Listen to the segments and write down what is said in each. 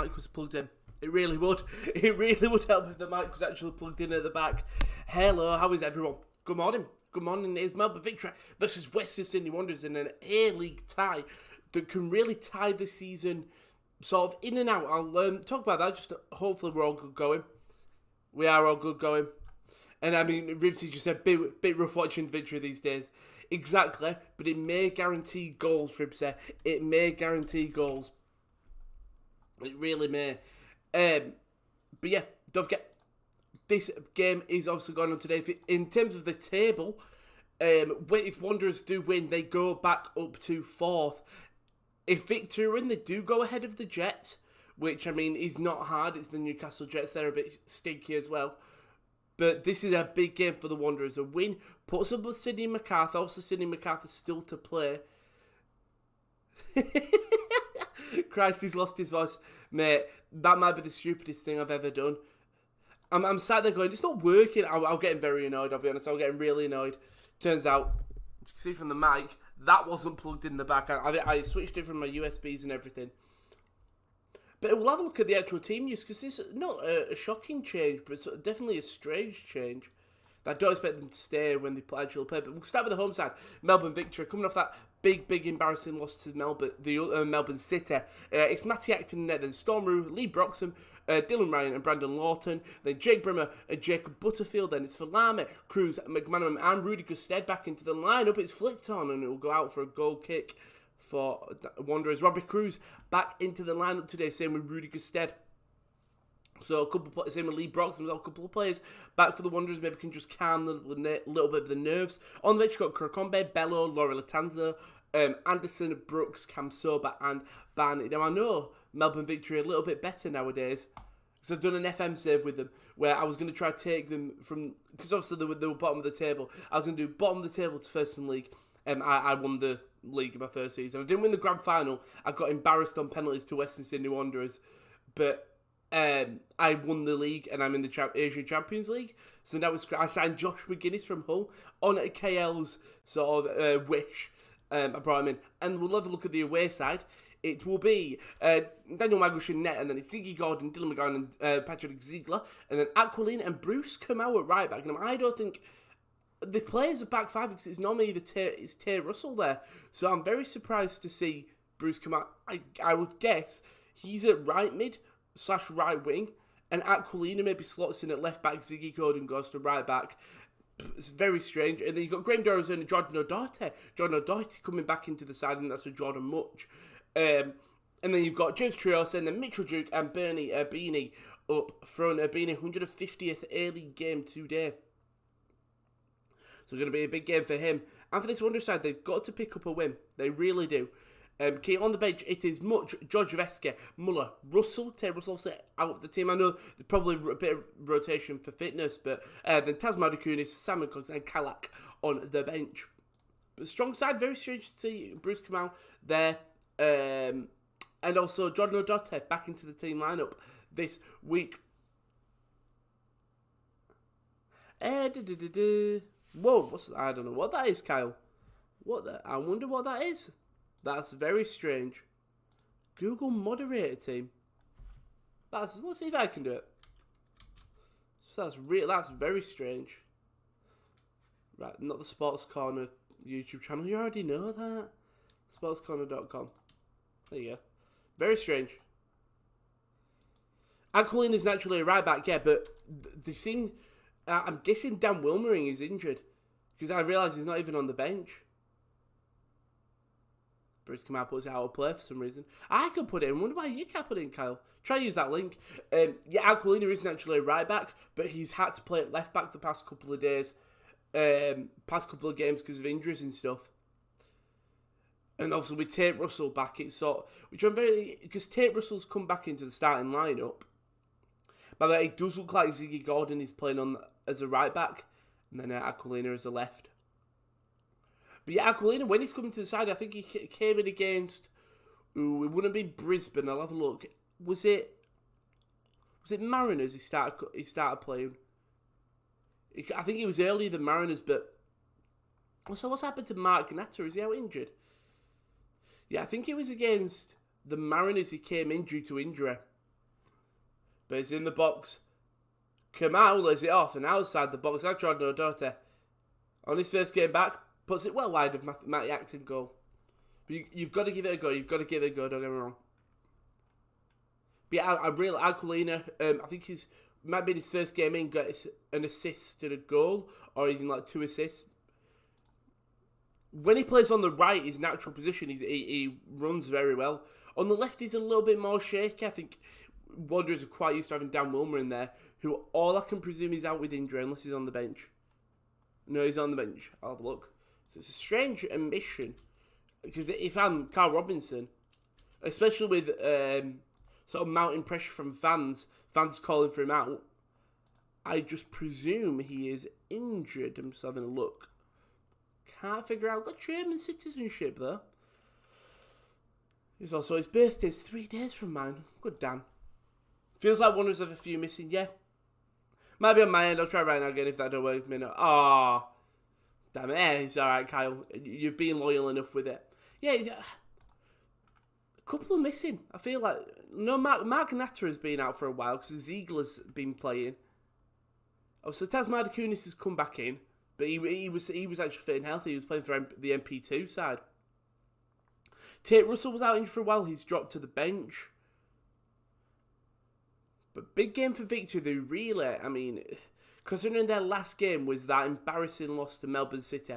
mic was plugged in. It really would. It really would help if the mic was actually plugged in at the back. Hello, how is everyone? Good morning. Good morning. It's Melbourne Victory versus Western Sydney Wanderers in an A-League tie that can really tie the season sort of in and out. I'll talk about that. Just hopefully we're all good going. We are all good going. And I mean, Ribsy just said, bit rough watching Victory these days. Exactly, but it may guarantee goals, Ribsy. It may guarantee goals. It really may. But yeah, don't forget, this game is obviously going on today. In terms of the table, if Wanderers do win, they go back up to 4th. If Victory win, they do go ahead of the Jets, which, I mean, is not hard. It's the Newcastle Jets. They're a bit stinky as well. But this is a big game for the Wanderers. A win puts up with Sydney MacArthur. Obviously, Sydney MacArthur still to play. Christ, he's lost his voice. Mate, that might be the stupidest thing I've ever done. I'm sat there going, it's not working. I'm getting very annoyed, I'll be honest. I'm getting really annoyed. Turns out, as you can see from the mic, that wasn't plugged in the back. I switched it from my USBs and everything. But we'll have a look at the actual team use, because it's not a shocking change, but it's definitely a strange change. I don't expect them to stay when they actually play. But we'll start with the home side. Melbourne Victory, coming off that big embarrassing loss to Melbourne, Melbourne City. It's Matty Acton in there, then Storm Rue, Lee Broxham, Dylan Ryan and Brandon Lawton, then Jake Brimmer and Jacob Butterfield, then it's Falame, Cruz, McManaman and Rudy Gusted back into the lineup. It's flicked on and it will go out for a goal kick for Wanderers. Robbie Cruz back into the lineup today, same with Rudy Gusted. So a couple, same with Lee Broxham, a couple of players back for the Wanderers, maybe can just calm the little bit of the nerves. On the bench, you've got Kurakombe, Bello, Laura Latanza, Anderson, Brooks, Cam Soba and Barnett. Now I know Melbourne Victory a little bit better nowadays, because I've done an FM save with them, where I was going to try to take them from, because obviously they were bottom of the table. I was going to do bottom of the table to first in league. I won the league in my first season. I didn't win the grand final. I got embarrassed on penalties to Western Sydney Wanderers, but I won the league and I'm in the Asian Champions League. So now I signed Josh McGuinness from Hull on at KL's sort of wish. I brought him in, and we'll have a look at the away side. It will be Daniel Magush in net, and then it's Ziggy Gordon, Dylan McGowan and Patrick Ziegler, and then Aquilina and Bruce come out at right back. And I don't think the players are back five, because it's normally it's Tay Russell there. So I'm very surprised to see Bruce come out. I would guess he's at right mid / right wing, and Aquilina maybe slots in at left back. Ziggy Gordon goes to right back. It's very strange. And then you've got Graham Dorans and Jordan O'Doherty. Jordan O'Doherty coming back into the side, and that's for Jordan Much. And then you've got James Trios and then Mitchell Duke and Bernie Urbini up front. Urbini, 150th A-League game today. So it's going to be a big game for him. And for this Wanderers side, they've got to pick up a win. They really do. On the bench, it is Much, George Veske, Muller, Russell. Tay Russell obviously out of the team. I know there's probably a bit of rotation for fitness, but then Tasmada Kunis, Simon Cox and Kalak on the bench. But strong side, very strange to see Bruce come out there. And also Jordan O'Doherty back into the team lineup this week. Whoa, I don't know what that is, Kyle. I wonder what that is. That's very strange. Google moderator team. Let's see if I can do it. So that's very strange. Right, not the Sports Corner YouTube channel. You already know that. SportsCorner.com. There you go. Very strange. Aquilina is naturally a right back, yeah, but they seem. I'm guessing Dan Wilmering is injured, because I realise he's not even on the bench. Bruce come out, puts it out of play for some reason. I could put it in. I wonder why you can't put it in, Kyle. Try use that link. Yeah, Aquilina is naturally a right back, but he's had to play at left back the past couple of days, past couple of games because of injuries and stuff. And obviously with Tate Russell back, it's which I'm very, because Tate Russell's come back into the starting lineup. By the way, it does look like Ziggy Gordon is playing on as a right back, and then Aquilina as a left. But yeah, Aquilina, when he's coming to the side, I think he came in against, it wouldn't be Brisbane. I'll have a look. Was it Mariners? He started playing. I think it was earlier than Mariners, but so what's happened to Mark Natter? Is he out injured? Yeah, I think it was against the Mariners he came in due to injury. But it's in the box. Kamal lays it off, and outside the box, Adrian Dote, on his first game back, puts it well wide of Matty Acton goal. But you've got to give it a go. You've got to give it a go, don't get me wrong. But yeah, I really like Aquilina. I think he's might be his first game in, got an assist and a goal, or even like 2 assists. When he plays on the right, his natural position, he runs very well. On the left, he's a little bit more shaky. I think Wanderers are quite used to having Dan Wilmer in there, who all I can presume is out with injury unless he's on the bench. No, he's on the bench. I'll have a look. So it's a strange omission. Because if I'm Carl Robinson, especially with sort of mounting pressure from fans calling for him out, I just presume he is injured. I'm just having a look. Can't figure out. Got German citizenship though. It's also his birthday. It's 3 days from mine. Good Dan. Feels like Wanderers have a few missing. Yeah. Might be on my end. I'll try right now again if that don't work. Ah, damn it. It's all right, Kyle. You've been loyal enough with it. Yeah. A couple of missing. I feel like no Mark Natter has been out for a while because Ziegler's been playing. Oh, so Tasmada Kunis has come back in, but he was actually fit and healthy. He was playing for the MP2 side. Tate Russell was out injured for a while. He's dropped to the bench. But big game for Victory, though, really. I mean, considering their last game was that embarrassing loss to Melbourne City,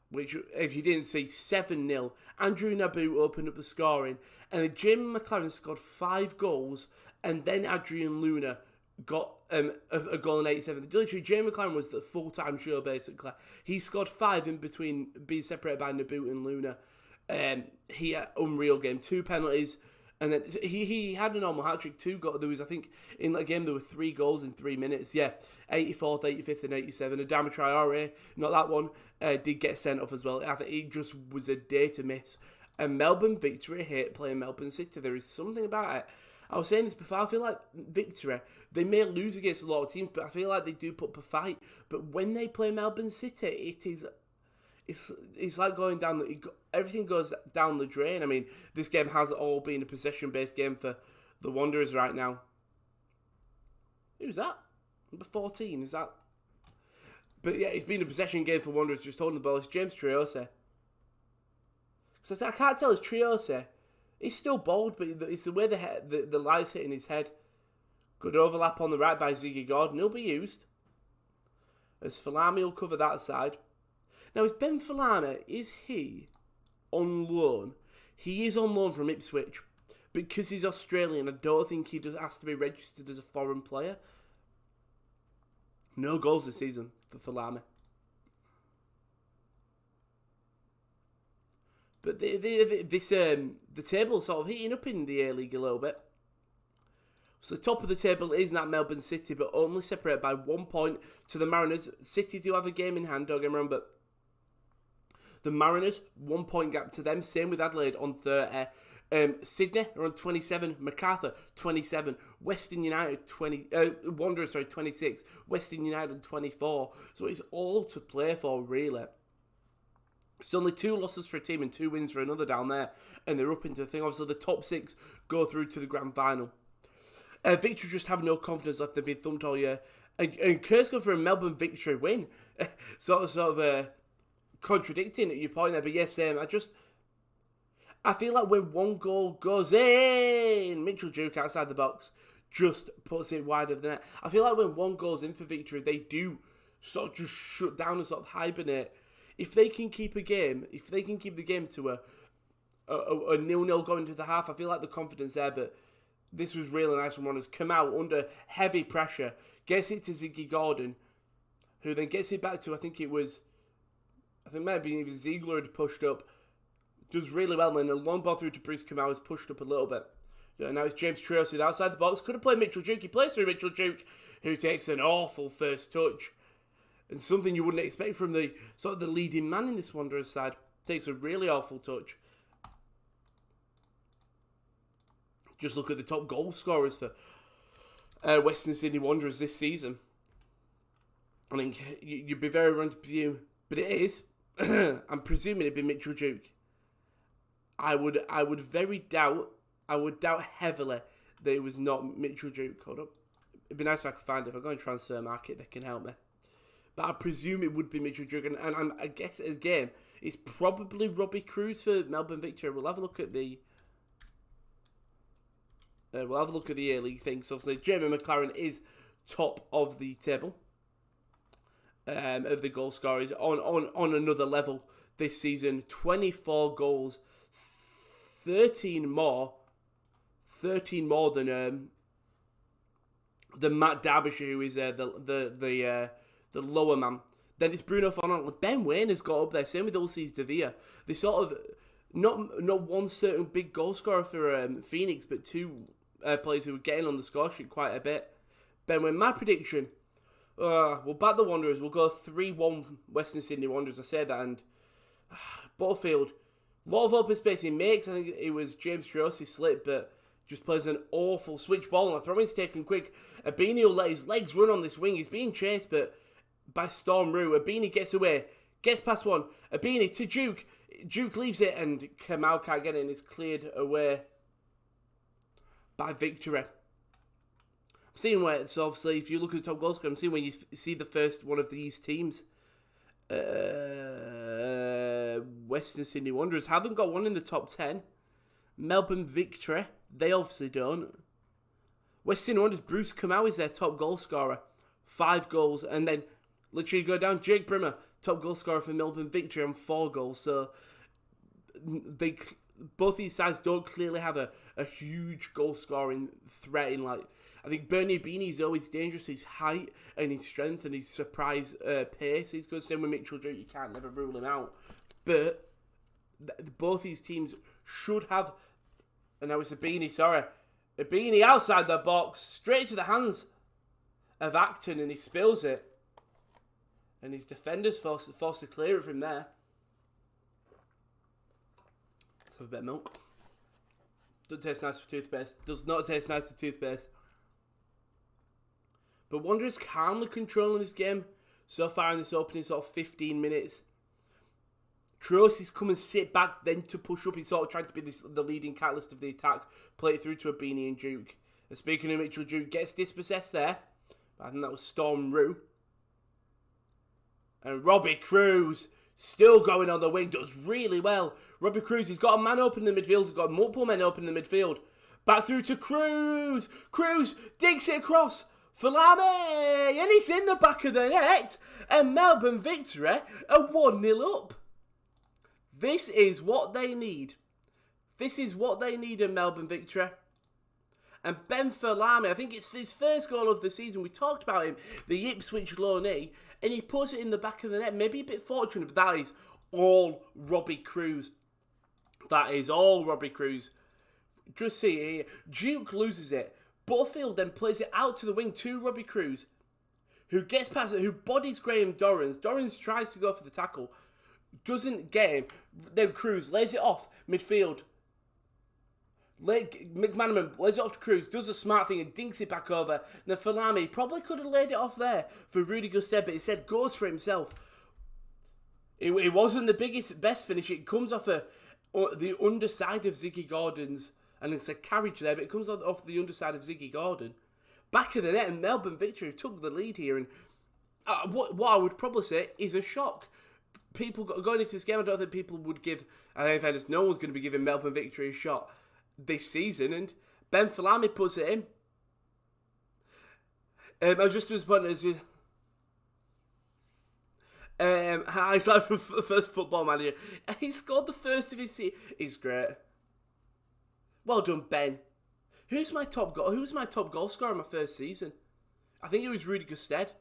which, if you didn't see, 7-0. Andrew Nabu opened up the scoring, and then Jamie McLaren scored 5 goals, and then Adrian Luna got a goal in 87. Literally, Jamie McLaren was the full-time show, basically. He scored 5 in between being separated by Nabu and Luna. He had unreal game, 2 penalties. And then he had a normal hat-trick, 2 goals. There was, I think, in that game, there were 3 goals in 3 minutes. Yeah, 84th, 85th, and 87. Adama Traore, not that one, did get sent off as well. I think it just was a day to miss. And Melbourne Victory hate playing Melbourne City. There is something about it. I was saying this before, I feel like Victory, they may lose against a lot of teams, but I feel like they do put up a fight. But when they play Melbourne City, it is... It's like going down everything goes down the drain. I mean, this game has all been a possession-based game for the Wanderers right now. Who's that? Number 14, is that? But yeah, it's been a possession game for Wanderers, just holding the ball. It's James Triose. Because I can't tell it's Triose. He's still bald, but it's the way the light's hitting his head. Good overlap on the right by Ziggy Gordon. He'll be used. As Falami will cover that side. Now, is Ben Falana, is he on loan? He is on loan from Ipswich. Because he's Australian, I don't think he has to be registered as a foreign player. No goals this season for Falana. But the table's sort of heating up in the A-League a little bit. So the top of the table is not Melbourne City, but only separated by 1 point to the Mariners. City do have a game in hand, don't get me wrong, but the Mariners, 1 point gap to them. Same with Adelaide on 30. Sydney are on 27. Macarthur, 27. Western United, 20. Wanderers, 26. Western United, 24. So it's all to play for, really. It's only 2 losses for a team and 2 wins for another down there. And they're up into the thing. Obviously, the top 6 go through to the grand final. Victory just have no confidence left. They've been thumped all year. And Kurt's go for a Melbourne Victory win. sort of contradicting your point there, but yes, I feel like when 1 goal goes in, Mitchell Duke outside the box just puts it wide of the net. I feel like when 1 goes in for Victory, they do sort of just shut down and sort of hibernate. If they can keep the game to a 0-0 going into the half, I feel like the confidence there, but this was really nice from Wanderers. Come out under heavy pressure, gets it to Ziggy Gordon, who then gets it back to, I think maybe even Ziegler had pushed up. Does really well, and then a long ball through to Bruce Kamau has pushed up a little bit. Now it's James Triose outside the box. Could have played Mitchell Duke. He plays through Mitchell Duke, who takes an awful first touch. And something you wouldn't expect from the sort of the leading man in this Wanderers side. Takes a really awful touch. Just look at the top goal scorers for Western Sydney Wanderers this season. I think you'd be very wrong to presume, but it is. I'm presuming it'd be Mitchell Duke. I would doubt heavily that it was not Mitchell Duke. Hold up. it'd be nice if I could find it. If I go on transfer market, they can help me. But I presume it would be Mitchell Duke, and I guess again, it's probably Robbie Cruz for Melbourne Victory. We'll have a look at the A-League thing. So obviously, Jamie McLaren is top of the table of the goal scorers on another level this season. 24 goals, 13 more than Matt Derbyshire, who is the lower man. Then it's Bruno Fernandes. Ben Waine has got up there. Same with Ulysses De Villa. They sort of not one certain big goal scorer for Phoenix, but two players who were getting on the score sheet quite a bit. Ben Waine, my prediction. We'll back the Wanderers. We'll go 3-1 Western Sydney Wanderers. I said that, and Butterfield, a lot of open space he makes. I think it was James Triosi slip, but just plays an awful switch ball, and the throw-in's taken quick. Abini will let his legs run on this wing. He's being chased, but by Storm Roux. Abini gets away, gets past one. Abini to Duke. Duke leaves it, and Kamau can't get it, and it's cleared away by Victory. I'm seeing where it's obviously, if you look at the top goal scorer, I'm seeing when you see the first one of these teams. Western Sydney Wanderers haven't got one in the top 10. Melbourne Victory, they obviously don't. Western Sydney Wanderers, Bruce Kamau is their top goal scorer. 5 goals, and then literally go down, Jake Brimmer, top goal scorer for Melbourne Victory on 4 goals. So both these sides don't clearly have a huge goal scoring threat in, like, I think Bernie Abini is always dangerous. His height and his strength and his surprise pace. He's good. Same with Mitchell Duke. You can't never rule him out. But both these teams should have. And now it's Abini. Sorry, Abini outside the box, straight to the hands of Acton, and he spills it. And his defenders forced to clear it from there. Let's have a bit of milk. Doesn't taste nice for toothpaste. Does not taste nice for toothpaste. But Wanderers calmly controlling this game so far in this opening sort of 15 minutes. Troyes is come and sit back, then to push up. He's sort of trying to be the leading catalyst of the attack. Play it through to Abini and Duke. And speaking of Mitchell Duke, gets dispossessed there. I think that was Storm Roux. And Robbie Cruz, still going on the wing, does really well. Robbie Cruz, he's got a man open in the midfield. He's got multiple men open in the midfield. Back through to Cruz. Cruz digs it across. Falame! And he's in the back of the net. And Melbourne Victory are 1-0 up. This is what they need. This is what they need in Melbourne Victory. And Ben Falame, I think it's his first goal of the season. We talked about him, the Ipswich loanee, and he puts it in the back of the net. Maybe a bit fortunate, but that is all Robbie Cruz. That is all Robbie Cruz. Just see here, Duke loses it. Butterfield then plays it out to the wing to Robbie Cruz, who gets past it, who bodies Graham Dorrans. Dorrans tries to go for the tackle, doesn't get him. Then Cruz lays it off midfield. McManaman lays it off to Cruz, does a smart thing and dinks it back over. And then Falame probably could have laid it off there for Rudy Gusted, but instead goes for himself. It wasn't the best finish. It comes off the underside of Ziggy Gordon's, and it's a carriage there, but it comes off the underside of Ziggy Gordon. Back of the net, and Melbourne Victory took the lead here. And what I would probably say is a shock. People going into this game, I don't think people would give, I think in fairness, no one's going to be giving Melbourne Victory a shot this season, and Ben Falame puts it in. I was just disappointed as I started from the first Football Manager. He scored the first of his season. He's great. Well done, Ben. Who's my top goal scorer in my first season? I think it was Rudy Gusted.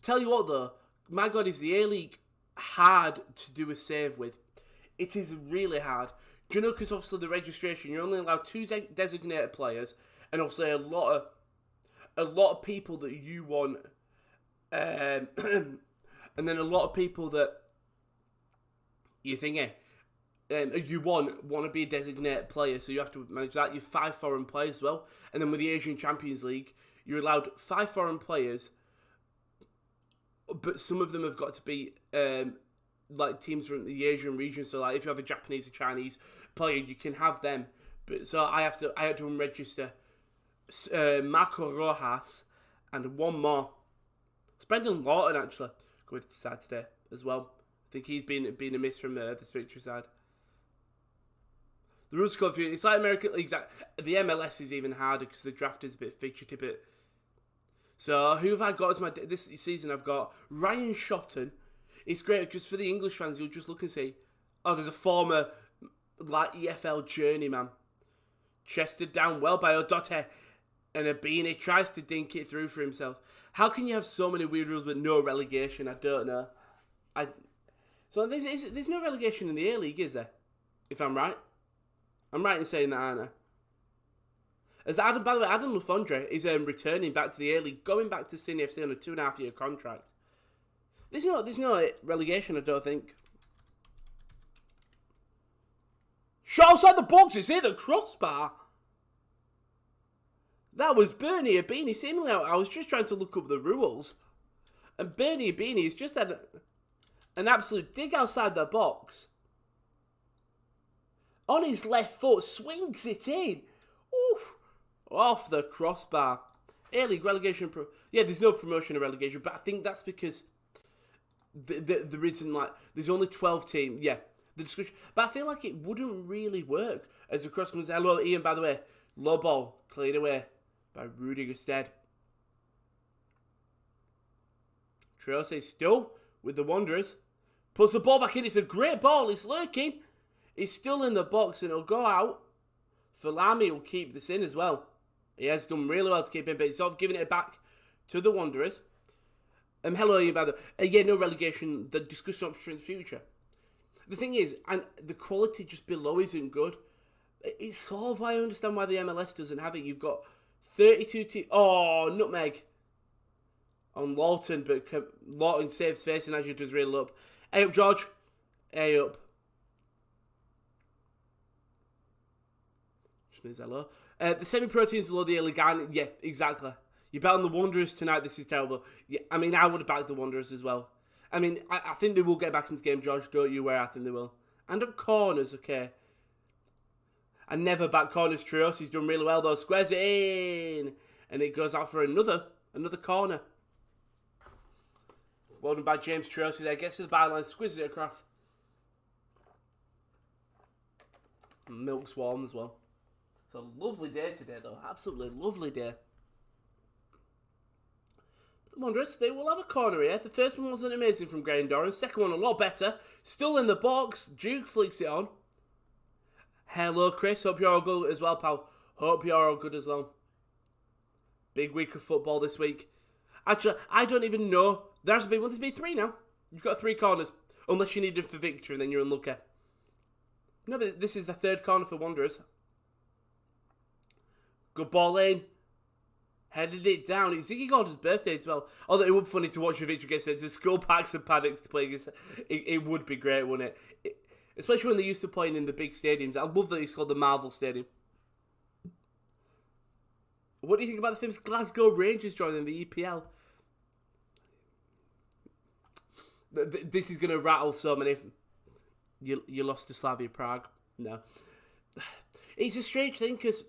Tell you what though, my God, is the A-League hard to do a save with. It is really hard. Do you know, because obviously the registration, you're only allowed 2 designated players, and obviously a lot of people that you want, and then a lot of people that you're thinking, you want to be a designated player, so you have to manage that. You have 5 foreign players as well, and then with the Asian Champions League, you're allowed 5 foreign players, but some of them have got to be like teams from the Asian region. So like if you have a Japanese or Chinese player, you can have them. But so I had to unregister Marco Rojas And one more. It's Brendan Lawton, actually, going to side today as well. I think he's been a miss from this victory side. The rules go through. It's like American League. The MLS is even harder because the draft is a bit fidgety, bit. So who have I got as my this season? I've got Ryan Shotton. It's great because for the English fans, you'll just look and see. Oh, there's a former like EFL journeyman, chested down well by Odote, and Abini tries to dink it through for himself. How can you have so many weird rules but no relegation? I don't know. So there's no relegation in the A League, is there? If I'm right. I'm right in saying that, aren't I? By the way, Adam Lafondre is returning back to the A-League, going back to Sydney FC on a 2.5-year contract. There's no relegation, I don't think. Shot outside the box, it's here, the crossbar. That was Bernie Abini. Seemingly, I was just trying to look up the rules. And Bernie Abini has just had an absolute dig outside the box. On his left foot, swings it in. Oof. Off the crossbar. A-League relegation. Yeah, there's no promotion or relegation, but I think that's because there isn't there's only 12 teams. Yeah, the discussion. But I feel like it wouldn't really work as the cross comes. Hello, Ian, by the way. Low ball cleared away by Rudiger Stead. Traore still with the Wanderers. Puts the ball back in. It's a great ball. It's lurking. It's still in the box and it'll go out. Falami will keep this in as well. He has done really well to keep in, but he's sort of giving it back to the Wanderers. Hello, you by the yeah, no relegation. The discussion option in the future. The thing is, and the quality just below isn't good. It's sort of why I understand why the MLS doesn't have it. You've got 32 teams. Oh, nutmeg on Lawton, but Lawton saves face and actually does really up. Hey up, George. Hey up. Hello. The semi-pro teams below the A-League. Yeah, exactly. You bet on the Wanderers tonight. This is terrible. Yeah, I mean, I would have backed the Wanderers as well. I mean, I think they will get back into the game, George. Don't you worry, I think they will. And up corners, okay. I never back corners. Trios, he's done really well, though. Squares it in. And it goes out for another corner. Well done by James Trios there. Gets to the byline, squeezes it across. Milk's warm as well. It's a lovely day today, though. Absolutely lovely day. The Wanderers, they will have a corner here. The first one wasn't amazing from Graham Doran. Second one a lot better. Still in the box. Duke flicks it on. Hello, Chris. Hope you're all good as well, pal. Hope you're all good as well. Big week of football this week. Actually, I don't even know. There's been 3 now. You've got 3 corners. Unless you need them for victory, and then you're unlucky. No, but this is the 3rd corner for Wanderers. Good ball in. Headed it down. It's Ziggy Gordon's birthday as well. Although it would be funny to watch the victory get sent to school packs and paddocks to play against. It would be great, wouldn't it? Especially when they used to playing in the big stadiums. I love that it's called the Marvel Stadium. What do you think about the famous Glasgow Rangers joining the EPL? This is going to rattle so many. You lost to Slavia Prague. No. It's a strange thing because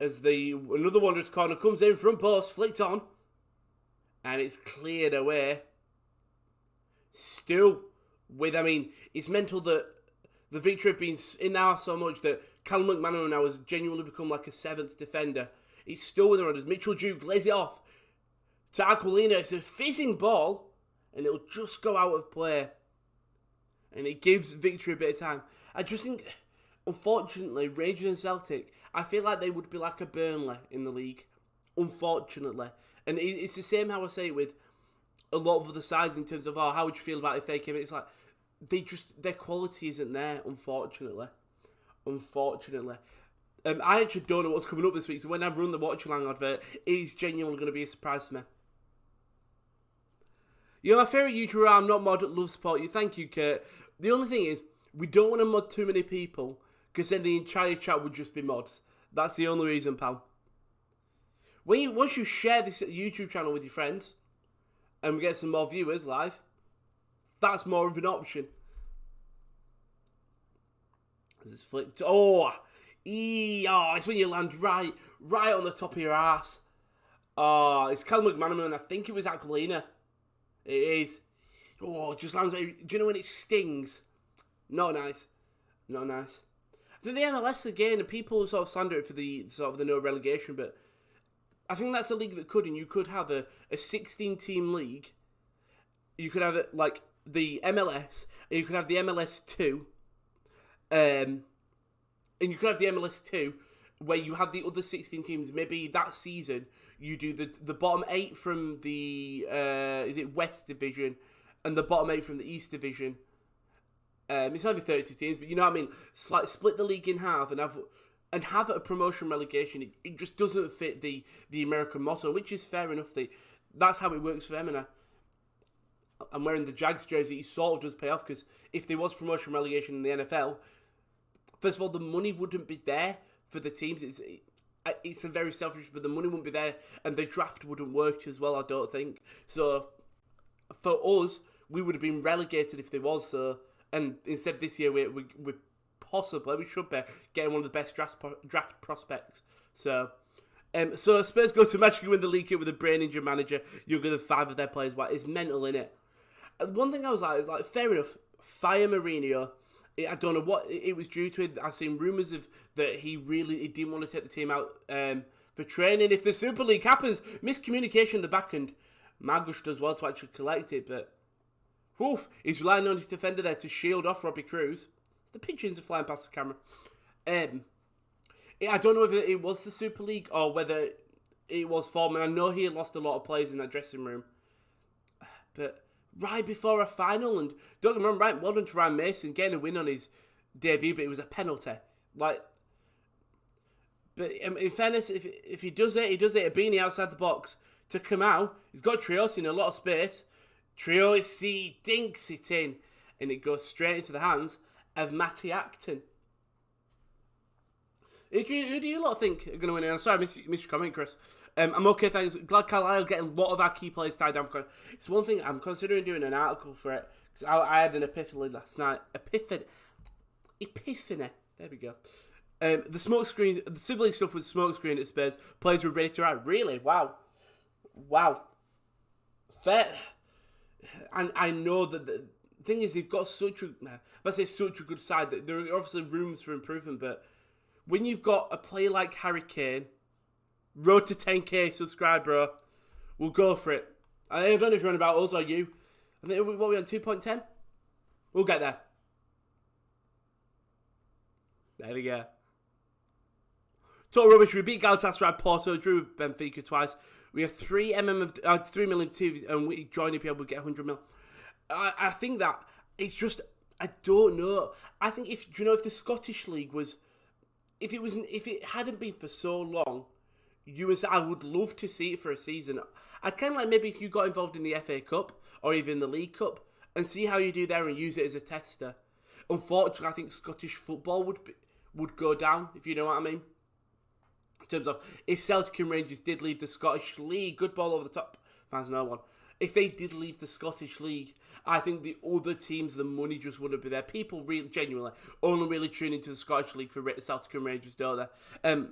as another Wanderers corner comes in, front post, flicked on, and it's cleared away. Still it's mental that the victory have been in there so much that Callum McManaman now has genuinely become like a 7th defender. He's still with the Wanderers. Mitchell Duke lays it off to Aquilina. It's a fizzing ball, and it'll just go out of play. And it gives victory a bit of time. I just think, unfortunately, Rangers and Celtic, I feel like they would be like a Burnley in the league. Unfortunately. And it's the same how I say it with a lot of other sides in terms of, how would you feel about if they came in? It's like, their quality isn't there, unfortunately. Unfortunately. I actually don't know what's coming up this week, so when I run the Watchalong advert, it is genuinely going to be a surprise to me. You're my favourite YouTuber, I'm not mod, love support you. Thank you, Kurt. The only thing is, we don't want to mod too many people, because then the entire chat would just be mods. That's the only reason, pal. Once you share this YouTube channel with your friends, and we get some more viewers live, that's more of an option. As it's flicked. Oh, It's when you land right on the top of your ass. Oh, it's Cal McManaman, and I think it was Aquilina. It is. Oh, it just lands. Do you know when it stings? Not nice. Not nice. I think the MLS again, and people sort of slander it for the no relegation, but I think that's a league that could, and you could have a 16-team league. You could have it like the MLS, and you could have the MLS 2, and you could have the MLS 2, where you have the other 16 teams. Maybe that season you do the bottom 8 from the West Division, and the bottom 8 from the East Division. It's only 32 teams, but you know what I mean. Split the league in half and have a promotion relegation. It just doesn't fit the American motto, which is fair enough. That's how it works for them, and I'm wearing the Jags jersey. It sort of does pay off, because if there was promotion relegation in the NFL, first of all, the money wouldn't be there for the teams. It's a very selfish, but the money wouldn't be there, and the draft wouldn't work as well, I don't think. So, for us, we would have been relegated if there was. So, and instead this year, we should be getting one of the best draft prospects. So Spurs go to magically win the league with a brain injured manager, younger than 5 of their players. It's mental, innit? And one thing I was like, fair enough, fire Mourinho. I don't know what it was due to. I've seen rumours of that he didn't want to take the team out for training. If the Super League happens, miscommunication in the back end. Margush does well to actually collect it, but he's relying on his defender there to shield off Robbie Cruz. The pigeons are flying past the camera. I don't know whether it was the Super League or whether it was Foreman. I know he lost a lot of players in that dressing room, but right before a final, and don't get me wrong, right, well done to Ryan Mason getting a win on his debut, but it was a penalty. But in fairness, if he does it, a beanie outside the box to come out. He's got Trios in a lot of space. Trios dinks it in, and it goes straight into the hands of Matty Acton. Who do you lot think are going to win it? I'm sorry, I missed your comment, Chris. I'm okay, thanks. Glad Carlisle getting a lot of our key players tied down. It's one thing, I'm considering doing an article for it, because I had an epiphany last night. Epiphany. There we go. The smoke screens, the Super League stuff with smoke screen at Spurs. Players were ready to ride. Really? Wow. Fair. And I know that the thing is, they've got such a good side, that there are obviously rooms for improvement, but when you've got a player like Harry Kane, road to 10k subscribe, bro, we'll go for it. I don't know if you're on about us or you. I think, what are we on, 2.10? We'll get there. There we go. Total rubbish. We beat Galatasaray, Porto, drew Benfica twice. We have 3 million TV, and we join EPL, we'll get 100 mil. I think that it's just, I don't know. I think if the Scottish League was, if it hadn't been for so long, I would love to see it for a season. I'd kind of like maybe if you got involved in the FA Cup or even the League Cup and see how you do there and use it as a tester. Unfortunately, I think Scottish football would go down, if you know what I mean. In terms of if Celtic and Rangers did leave the Scottish League, good ball over the top, fans no one. If they did leave the Scottish League, I think the other teams, the money just wouldn't be there. People really, genuinely, only really tune into the Scottish League for Celtic and Rangers, don't they?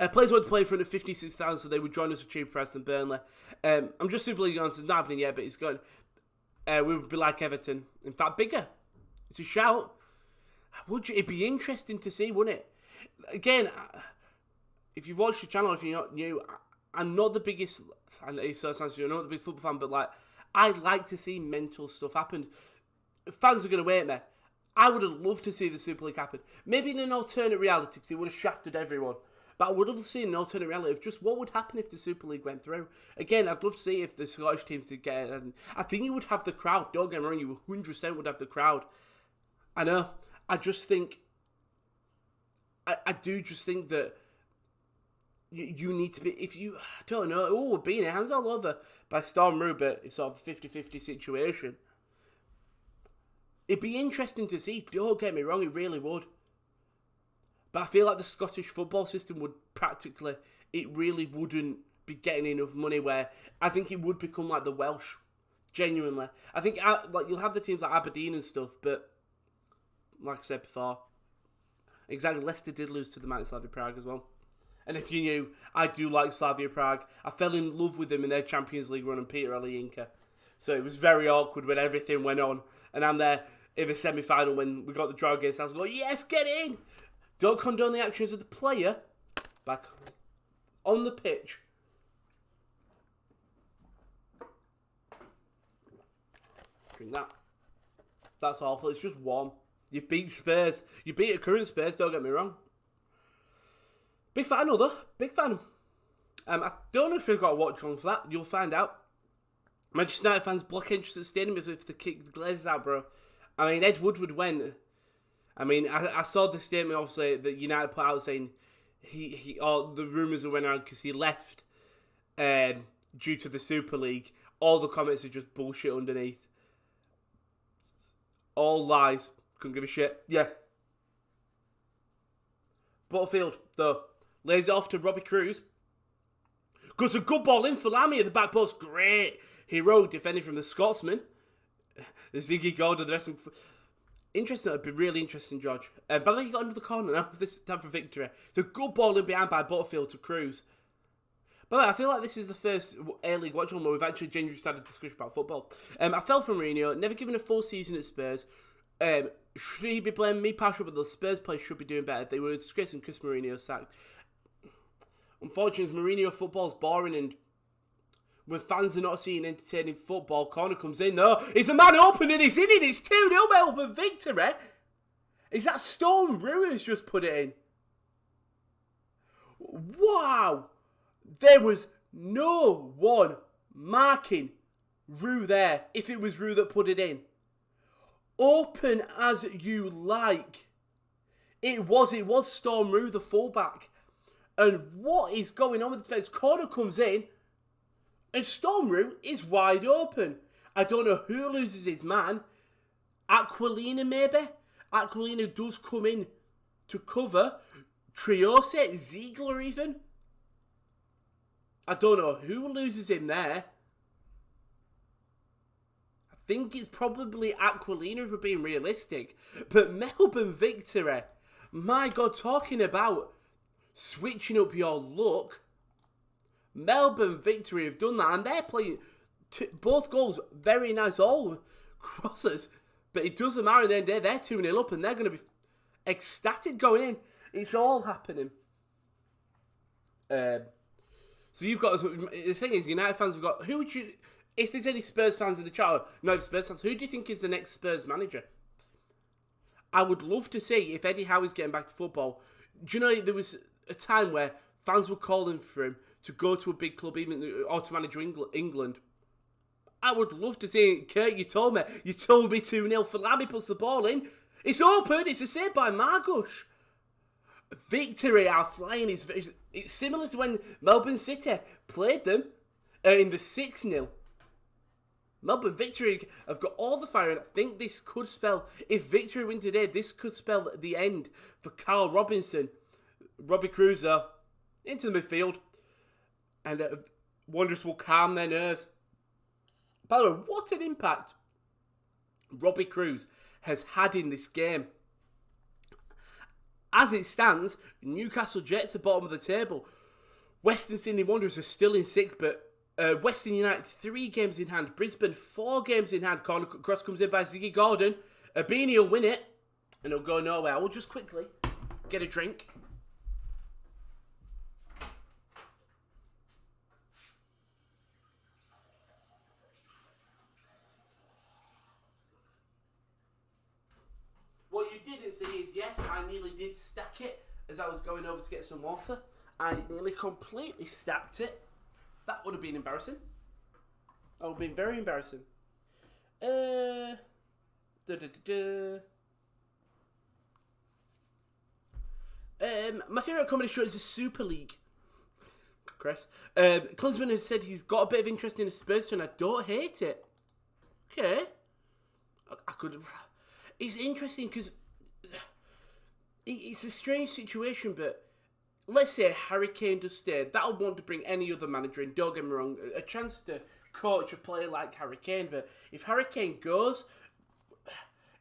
Players want to play in front of 56,000, so they would join us for cheaper price than Burnley. I'm just Super League on, so it's not happening yet, but it's going. We would be like Everton. In fact, bigger. It's a shout. It'd be interesting to see, wouldn't it? Again, if you've watched the channel, if you're not new, I'm not the biggest, and it sounds like you're not the biggest football fan, but I like to see mental stuff happen. Fans are going to wait me. I would have loved to see the Super League happen. Maybe in an alternate reality, because it would have shafted everyone. But I would have seen an alternate reality of just what would happen if the Super League went through. Again, I'd love to see if the Scottish teams did get it. And I think you would have the crowd. Don't get me wrong, you 100% would have the crowd. I know. I just think... I do just think that you need to be... If you... I don't know. We're being hands all over by Storm Rubert. It's sort of a 50-50 situation. It'd be interesting to see. Don't get me wrong, it really would. But I feel like the Scottish football system would practically, it really wouldn't be getting enough money where I think it would become like the Welsh, genuinely. I think you'll have the teams like Aberdeen and stuff, but like I said before, Exactly. Leicester did lose to the mighty Slavia Prague as well. And if you knew, I do like Slavia Prague. I fell in love with them in their Champions League run and Peter Olayinka. So it was very awkward when everything went on. And I'm there in the semi-final when we got the draw against us. I was going, yes, get in! Don't condone the actions of the player. Back on the pitch. Drink that. That's awful. It's just warm. You beat Spurs. You beat a current Spurs, don't get me wrong. Big final, though. Big fan. I don't know if we've got a watch along for that. You'll find out. Manchester United fans block entrance at the stadium as if to kick the glazes out, bro. I mean, Ed Woodward went. I mean, I saw the statement, obviously, that United put out saying the rumours went on because he left due to the Super League. All the comments are just bullshit underneath. All lies. Couldn't give a shit. Yeah. Butterfield, though, lays it off to Robbie Cruz. Goes a good ball in for Lamy at the back post. Great. Hero defending from the Scotsman. Ziggy Gordon, the rest of them. Interesting. It'd be really interesting, George. By the way, you got into the corner now. This is time for victory. It's a good ball in behind by Butterfield to Cruz. By the way, I feel like this is the first A-League watch where we've actually genuinely started discussion about football. I fell from Mourinho, never given a full season at Spurs. Should he be blaming me partial, but the Spurs players should be doing better. They were disgracing Chris Mourinho sacked. Unfortunately, Mourinho football's boring, and when fans are not seeing entertaining football, corner comes in, though. It's a man open and he's in it. It's 2-0 Melbourne victory. Is that Stone Brew who's just put it in? Wow. There was no one marking Rue there if it was Rue that put it in. Open as you like. It was Storm Rue, the fullback. And what is going on with the defence? Corner comes in and Storm Rue is wide open. I don't know who loses his man. Aquilina maybe? Aquilina does come in to cover. Triose, Ziegler even. I don't know who loses him there. I think it's probably Aquilina if we're being realistic. But Melbourne victory. My God, talking about switching up your look. Melbourne victory have done that. And they're playing both goals very nice. All crosses. But it doesn't matter at the end of the day. They're 2-0 up and they're going to be ecstatic going in. It's all happening. So you've got, the thing is, United fans have got, who would you, if there's any Spurs fans in the chat, no Spurs fans, who do you think is the next Spurs manager? I would love to see if Eddie Howe's getting back to football. Do you know, there was a time where fans were calling for him to go to a big club, even or to manage England. I would love to see it. Kurt, you told me 2-0 for Lammy puts the ball in. It's open, it's a save by Margush. Victory are flying. It's similar to when Melbourne City played them in the 6-0. Melbourne Victory have got all the fire, and I think this could spell, if Victory win today, this could spell the end for Carl Robinson. Robbie Cruiser into the midfield, and Wanderers will calm their nerves. By the way, what an impact Robbie Cruz has had in this game. As it stands, Newcastle Jets are bottom of the table. Western Sydney Wanderers are still in 6th, but Western United 3 games in hand. Brisbane 4 games in hand. Corner cross comes in by Ziggy Gordon. Beanie will win it, and it'll go nowhere. We'll just quickly get a drink. What you didn't see is, yes, I nearly did stack it as I was going over to get some water. I nearly completely stacked it. That would have been embarrassing. That would have been very embarrassing. My favourite comedy show is the Super League. Chris. Klinsmann has said he's got a bit of interest in a Spurs and I don't hate it. Okay. I could... It's interesting because it's a strange situation, but let's say Harry Kane does stay. That would want to bring any other manager in, don't get me wrong, a chance to coach a player like Harry Kane. But if Harry Kane goes,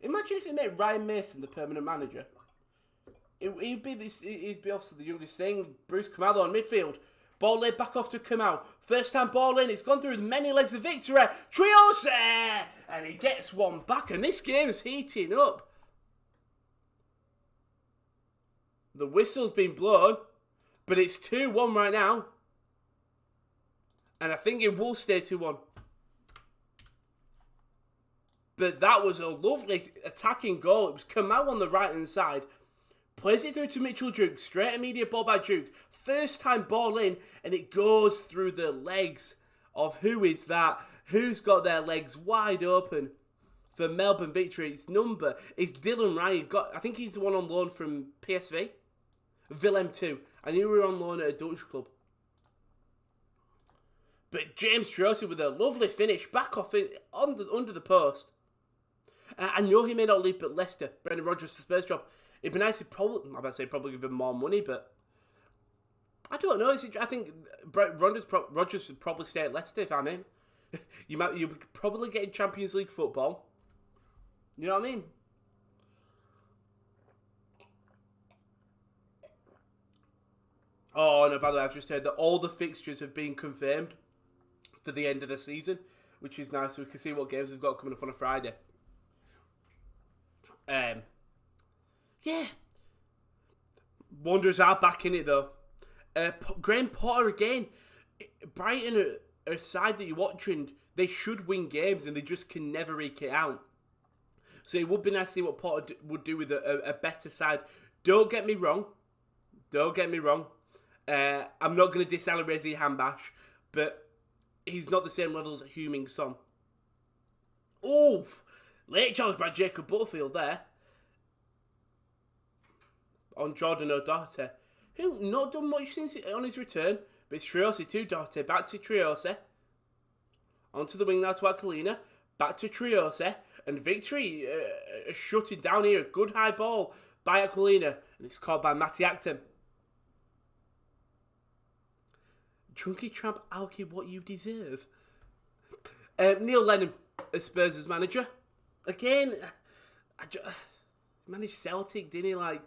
imagine if they made Ryan Mason the permanent manager. He'd be obviously the youngest thing. Bruce Kamau on midfield. Ball laid back off to Kamau. First time ball in. It's gone through many legs of victory. Trios! And he gets one back. And this game's heating up. The whistle's been blown. But it's 2-1 right now. And I think it will stay 2-1. But that was a lovely attacking goal. It was Kamau on the right-hand side. Plays it through to Mitchell Duke. Straight immediate ball by Duke. First time ball in. And it goes through the legs of who is that? Who's got their legs wide open for Melbourne victory? Its number is Dylan Ryan. I think he's the one on loan from PSV. Willem 2. I knew we were on loan at a Dutch club. But James Trossi with a lovely finish. Back off under the post. I know he may not leave, but Leicester, Brendan Rodgers for Spurs job. It'd be nice to probably give him more money, but I don't know. I think Rodgers would probably stay at Leicester if I'm in. You'll be probably getting Champions League football. You know what I mean? Oh, no, by the way, I've just heard that all the fixtures have been confirmed for the end of the season, which is nice. So we can see what games we've got coming up on a Friday. Yeah. Wanderers are back in it, though. Graham Potter again. Brighton are a side that you're watching. They should win games, and they just can never eke it out. So it would be nice to see what Potter would do with a better side. Don't get me wrong. I'm not going to diss Alireza Hambash, but he's not the same level as a Heung-min Son. Oh, late challenge by Jacob Butterfield there. On Jordan O'Doherty, who not done much since on his return, but it's Triosi to Doherty, back to Triosi. Onto the wing now to Aquilina, back to Triosi, and victory shutting down here. A good high ball by Aquilina, and it's caught by Matty Acton. Chunky Tramp Alki, what you deserve. Neil Lennon as Spurs' manager. Again, he managed Celtic, didn't he?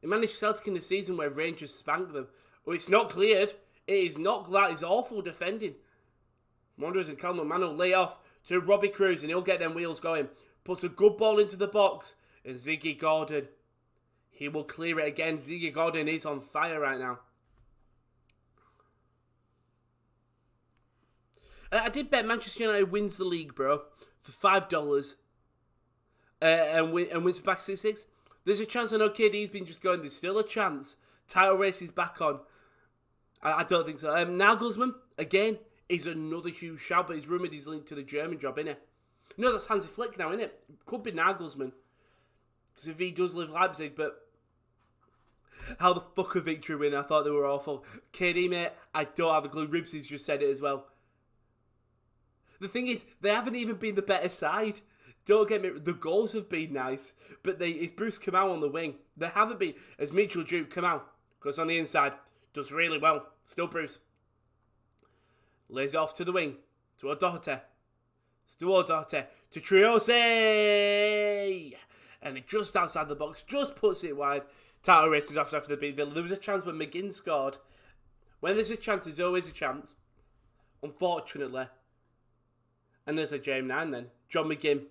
He managed Celtic in the season where Rangers spanked them. Well, it's not cleared. It is not. That is awful defending. Wanderers and Calman Mano lay off to Robbie Cruz, and he'll get them wheels going. Puts a good ball into the box, and Ziggy Gordon, he will clear it again. Ziggy Gordon is on fire right now. I did bet Manchester United wins the league, bro, for $5, and wins back 6-6. There's a chance. I know KD's been just going. There's still a chance. Title race is back on. I don't think so. Nagelsmann again is another huge shout, but he's rumoured he's linked to the German job, innit? No, that's Hansi Flick now, innit? Could be Nagelsmann, because if he does live Leipzig, but how the fuck a victory win? I thought they were awful. KD, mate, I don't have a clue. Ribsy's just said it as well. The thing is, they haven't even been the better side. Don't get me. The goals have been nice, but it's Bruce Kamau on the wing. They haven't been as Mitchell Duke. Kamau goes on the inside, does really well. Still Bruce lays it off to the wing to O'Doherty. Still O'Doherty to Triosi, and it just outside the box, just puts it wide. Title races after the beat Villa. There was a chance when McGinn scored. When there's a chance, there's always a chance. Unfortunately. And there's a James 9 then. John McGinn.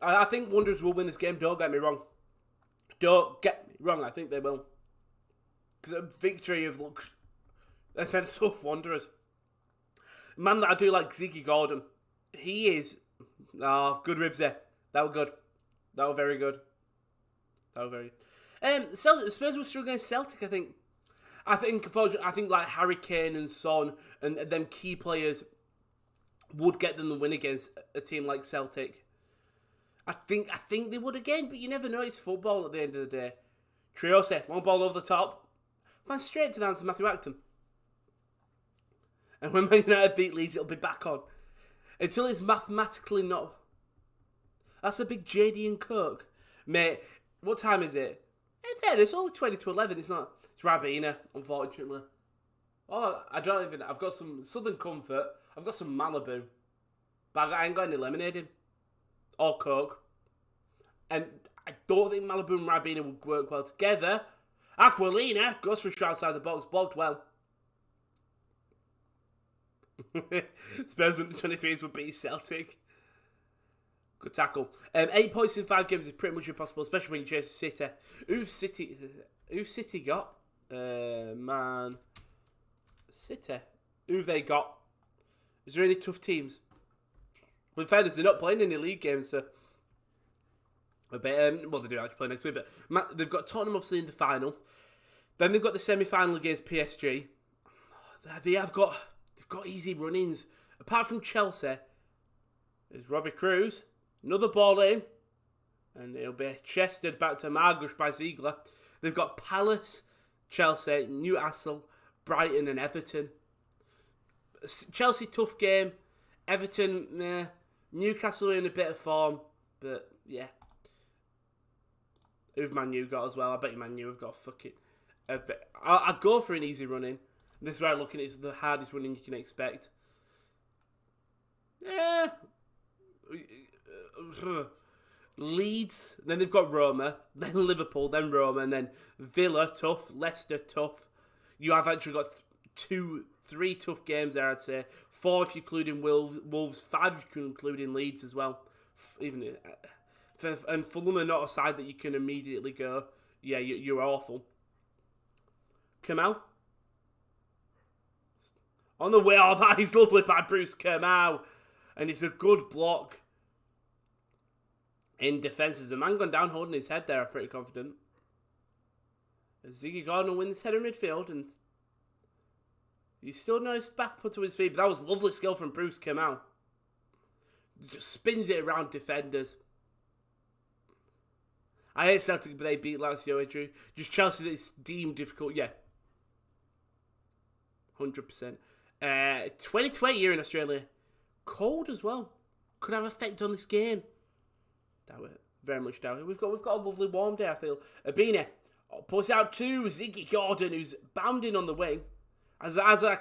I think Wanderers will win this game. Don't get me wrong. I think they will. Because a victory of looks. And then so Wanderers. Man that I do like, Ziggy Gordon. He is. Oh, good ribs there. That were good. That were very good. Spurs were struggling against Celtic, I think. I think like Harry Kane and Son and them key players would get them the win against a team like Celtic. I think they would again, but you never know. It's football at the end of the day. Triosi, one ball over the top. Man straight to the hands of Matthew Acton. And when Man United beat Leeds, it'll be back on. Until it's mathematically not. That's a big JD and Coke. Mate, what time is it? It's only 20 to 11, it's not. It's Rabina, unfortunately. Oh, I've got some Southern Comfort. I've got some Malibu. but I ain't got any lemonade in. Or Coke. And I don't think Malibu and Ribena would work well together. Aquilina goes for a shot outside the box, blocked well. Spurs under 23s would beat Celtic. Good tackle. 8 points in 5 games is pretty much impossible, especially when you chase City. Who's City got? Man City. Who've they got? Is there any tough teams? Well, in fairness, they're not playing any league games, so well, they do actually play next week, but they've got Tottenham obviously in the final. Then they've got the semi-final against PSG. They've got easy run-ins. Apart from Chelsea, there's Robbie Cruz, another ball in, and it'll be chested back to Margush by Ziegler. They've got Palace, Chelsea, Newcastle, Brighton and Everton. Chelsea, tough game. Everton, meh. Newcastle in a bit of form, but yeah. Who've Man U got as well? I bet you Man U have got fucking... I'll go for an easy run-in. This is where I'm looking at. It's the hardest run-in you can expect. Yeah. Leeds. Then they've got Roma. Then Liverpool. Then Roma. And then Villa, tough. Leicester, tough. You have actually got 3 tough games there, I'd say. 4 if you include in Wolves. 5 if you include in Leeds as well. And Fulham are not a side that you can immediately go, yeah, you're awful. Kamau. On the way, oh, that is lovely by Bruce Kamau. And it's a good block. In defence, there's a man gone down holding his head there, I'm pretty confident. Ziggy Gordon will win this header in midfield, and he's still nice back put to his feet, but that was lovely skill from Bruce Kamau. Just spins it around defenders. I hate Celtic, but they beat Lazio, Drew. Just Chelsea that's deemed difficult, yeah. 100%. 2020 here in Australia. Cold as well. Could have effect on this game. Doubt it. Very much doubt it. We've got a lovely warm day, I feel. Abine puts out to Ziggy Gordon, who's bounding on the wing. As I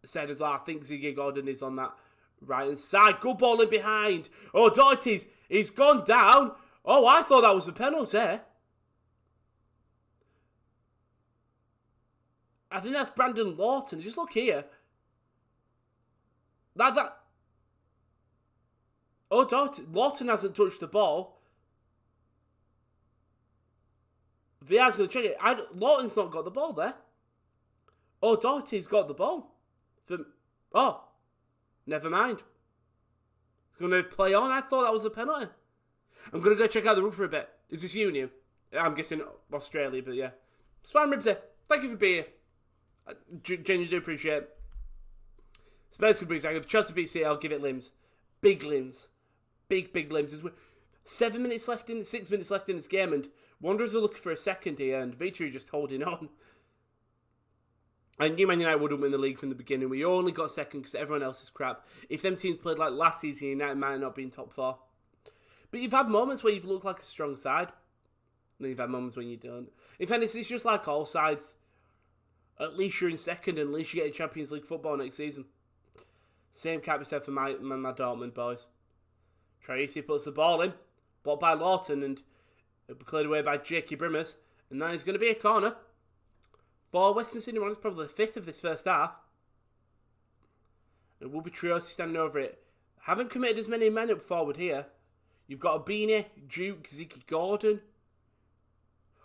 said as well, I think Ziggy Gordon is on that right hand side. Good ball in behind. Oh, Doherty's he's gone down. Oh, I thought that was a penalty. I think that's Brandon Lawton. Just look here. That. Oh, Lawton hasn't touched the ball. VR's going to check it. Lawton's not got the ball there. Oh, Doherty's got the ball. Oh, never mind. He's going to play on. I thought that was a penalty. I'm going to go check out the rug for a bit. Is this Union? I'm guessing Australia, but yeah. Swan Ribsy, thank you for being here. Genuinely do appreciate it. Spurs could bring it. If Chelsea beat City, I'll give it limbs. Big limbs. Big limbs. There's 6 minutes left in this game, and Wanderers are looking for a second here, and Victory just holding on. I knew Man United wouldn't win the league from the beginning. We only got second because everyone else is crap. If them teams played like last season, United might not be in top 4. But you've had moments where you've looked like a strong side. And then you've had moments when you don't. In fairness, it's just like all sides. At least you're in second, and at least you get Champions League football next season. Same can't be said for my Dortmund boys. Tracy puts the ball in. Blocked by Lawton, and it'll be cleared away by Jakey Brimmers. And now it's going to be a corner. For Western Sydney Wanderers, probably the 5th of this first half. It will be Triosi standing over it. Haven't committed as many men up forward here. You've got Abine, Duke, Ziggy Gordon.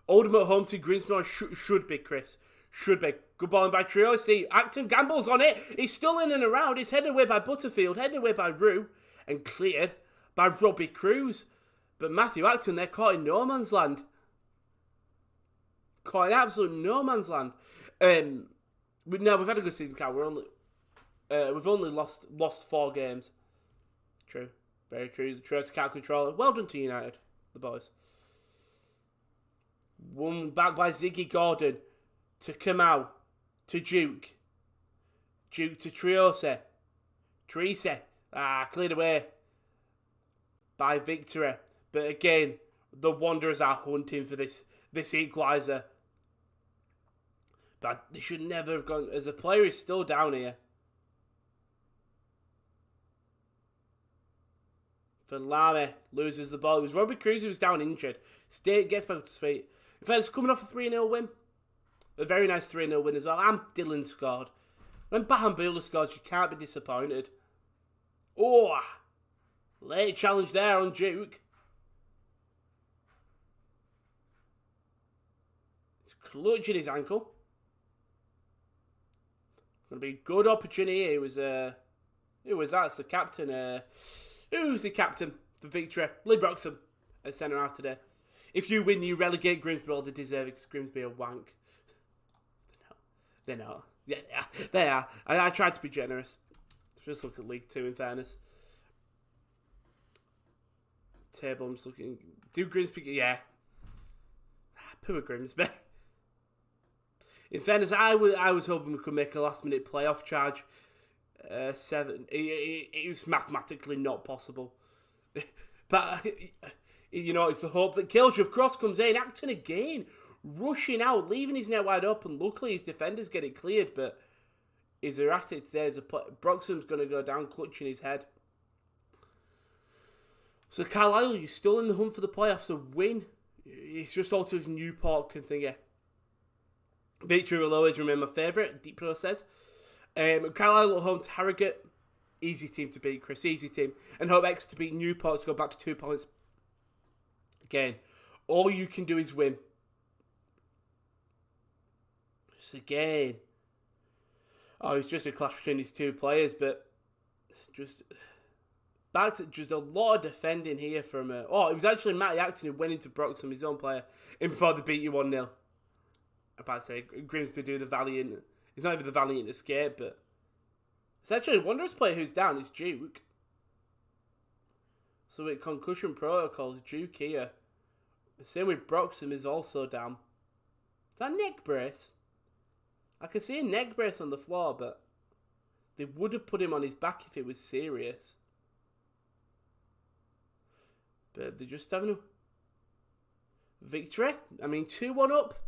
Oldham at home to Grimsby should be, Chris. Should be. Good ball in by Triosi. Acton gambles on it. He's still in and around. He's headed away by Butterfield. Headed away by Rue. And cleared by Robbie Cruz. But Matthew Acton, they're caught in no man's land. Caught in absolute no man's land. We've had a good season, Cal. We've only lost 4 games. True. Very true. The Triosi can't control it. Well done to United, the boys. One back by Ziggy Gordon. To Kamau. To Duke. Duke to Triosi. Treacy. Cleared away by Victory. But again, the Wanderers are hunting for this equaliser. But they should never have gone. As a player, he's still down here. For Lamy, loses the ball. It was Robbie Cruz who was down injured. State gets back to his feet. In fact, it's coming off a 3-0 win. A very nice 3-0 win as well. And Dylan scored. When Bahambula scores, you can't be disappointed. Oh, late challenge there on Duke. He's clutching his ankle. Going to be a good opportunity. Who was that? It's the captain. Who's the captain for victory? Lee Broxham at centre half today. If you win, you relegate Grimsby. Well, they deserve it because Grimsby are wank. They're not. Yeah, they are. I tried to be generous. Just look at League 2 in fairness. Table, I'm just looking. Do Grimsby... Yeah. Poor Grimsby. In fairness, I was hoping we could make a last-minute playoff charge. 7. It was mathematically not possible. But, you know, it's the hope that kills you. Cross comes in, Acton again. Rushing out, leaving his net wide open. Luckily, his defenders get it cleared, but he's erratic. There's Broxham's going to go down, clutching his head. So, Carlisle, you're still in the hunt for the playoffs. A win. It's just all to his Newport can think of. Victory will always remain my favourite, Deep Pro says. Carlisle at home to Harrogate. Easy team to beat, Chris. Easy team. And Hope X to beat Newport to go back to 2 points. Again, all you can do is win. Just again. Oh, it's just a clash between these two players, but just back to just a lot of defending here from... it was actually Matty Acton who went into Broxham, his own player, in before they beat you 1-0. I'm about to say, Grimsby do the valiant... It's not even the valiant escape, but... It's actually a Wanderers player who's down. It's Duke. So with concussion protocols, Duke here. The same with Broxham is also down. Is that neck brace? I can see a neck brace on the floor, but... They would have put him on his back if it was serious. But they're just having a... victory. I mean, 2-1 up.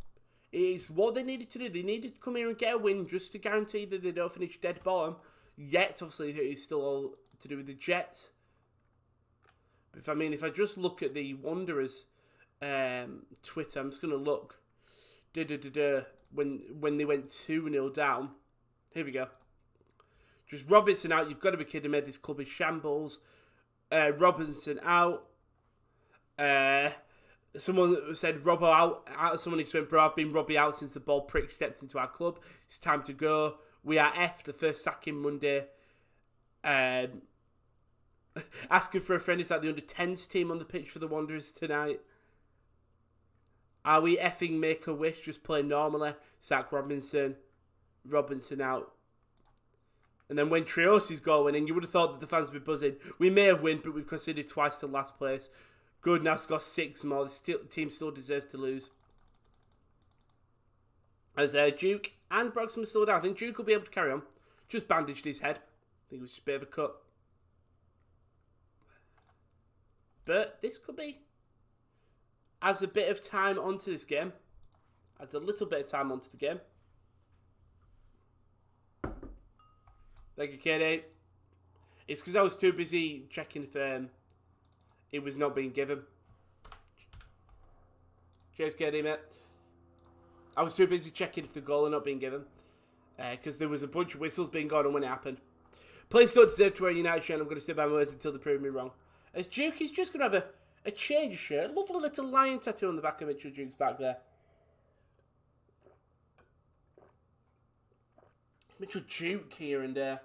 Is what they needed to do. They needed to come here and get a win just to guarantee that they don't finish dead bottom. Yet, obviously, it's still all to do with the Jets. But if I just look at the Wanderers Twitter, I'm just going to look when they went 2-0 down. Here we go. Just Robinson out. You've got to be kidding me. This club is shambles. Robinson out. Someone said Robbo out. Someone who went, bro, I've been Robbie out since the ball prick stepped into our club. It's time to go. We are F, the first sacking Monday. Asking for a friend, is that the under-10s team on the pitch for the Wanderers tonight? Are we effing make a wish, just play normally? Sack Robinson out. And then when Trios is going, and you would have thought that the fans would be buzzing. We may have won, but we've conceded twice to last place. Good, now got 6 more. The team still deserves to lose. As Duke and Broxham are still down. I think Duke will be able to carry on. Just bandaged his head. I think it was just a bit of a cut. But this could be. Adds a bit of time onto this game. Adds a little bit of time onto the game. Thank you, Katie. It's because I was too busy checking if it was not being given. Cheers, Katie, mate. I was too busy checking if the goal had not been given. Because there was a bunch of whistles being gone on when it happened. Players don't deserve to wear a United shirt. I'm going to stay by my words until they prove me wrong. As Duke is just going to have a change of shirt. Lovely little lion tattoo on the back of Mitchell Duke's back there. Mitchell Duke here and there.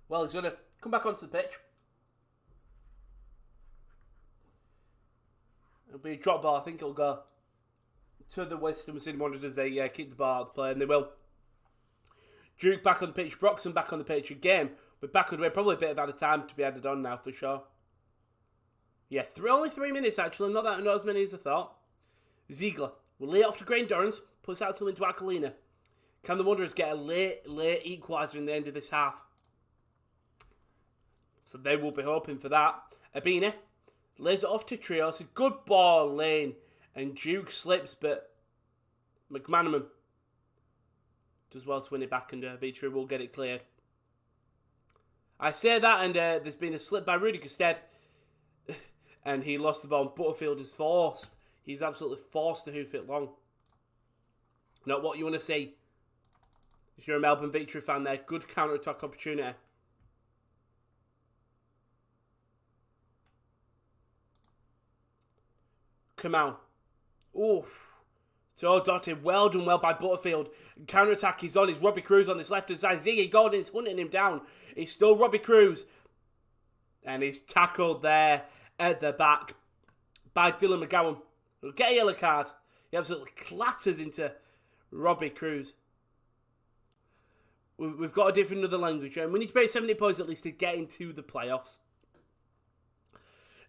Well, he's going to come back onto the pitch. It'll be a drop ball. I think it'll go to the Western Sydney Wanderers as they keep the ball out of play, and they will. Duke back on the pitch. Broxham back on the pitch again. We're back on the way. Probably a bit of out of time to be added on now for sure. Yeah, only 3 minutes actually. Not as many as I thought. Ziegler will lay it off to Grain Dorrans. Puts out to into Aquilina. Can the Wanderers get a late equaliser in the end of this half? So they will be hoping for that. Abina lays it off to Trios. A good ball lane. And Duke slips, but McManaman does well to win it back, and Victory will get it cleared. I say that, and there's been a slip by Rudy Gusted, and he lost the ball. And Butterfield is forced. He's absolutely forced to hoof it long. Not what you want to see. If you're a Melbourne Victory fan there, good counter-attack opportunity. Come on. Oof. So dotted. Well done, well by Butterfield. Counter-attack is on. It's Robbie Cruz on this left-hand side. Ziggy Gordon's hunting him down. It's still Robbie Cruz. And he's tackled there at the back by Dylan McGowan. He'll get a yellow card. He absolutely clatters into Robbie Cruz. We've got a different other language, and we need to break 70 points at least to get into the playoffs.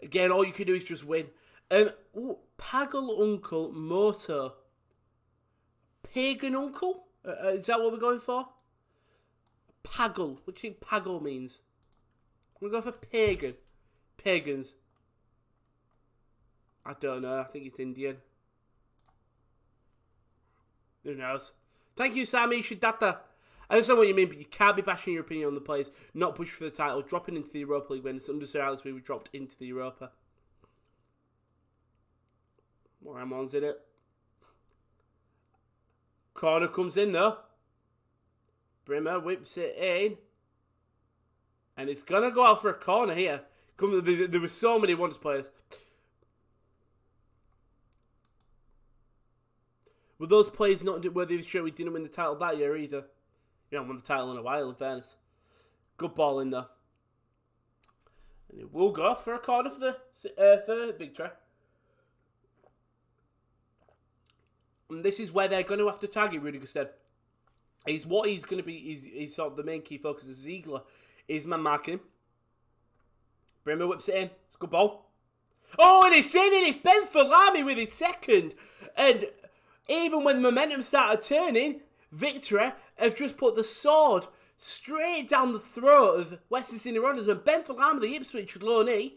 Again, all you can do is just win. Pagal Uncle Moto. Pagan Uncle? Is that what we're going for? Pagal. What do you think Pagal means? I'm going to go for pagan. Pagans. I don't know. I think it's Indian. Who knows? Thank you, Sami Shidata. I understand what you mean, but you can't be bashing your opinion on the players, not pushing for the title, dropping into the Europa League when it's under Sir Alex we were dropped into the Europa. More Ramon's in it. Corner comes in though. Brimmer whips it in. And it's going to go out for a corner here. There were so many Wanderers players. Were those players not worthy sure we didn't win the title that year either? We haven't won the title in a while, in fairness. Good ball in there. And it will go for a corner for victory. And this is where they're going to have to target Rudy Gusted. He's going to be, he's sort of the main key focus of Ziegler. Is man marking him. Brimmer whips it in. It's a good ball. Oh, and it's in, and it's Ben Falami with his second. And even when the momentum started turning, Victory have just put the sword straight down the throat of Western Sydney Wanderers, and Ben Falami, the Ipswich loanee,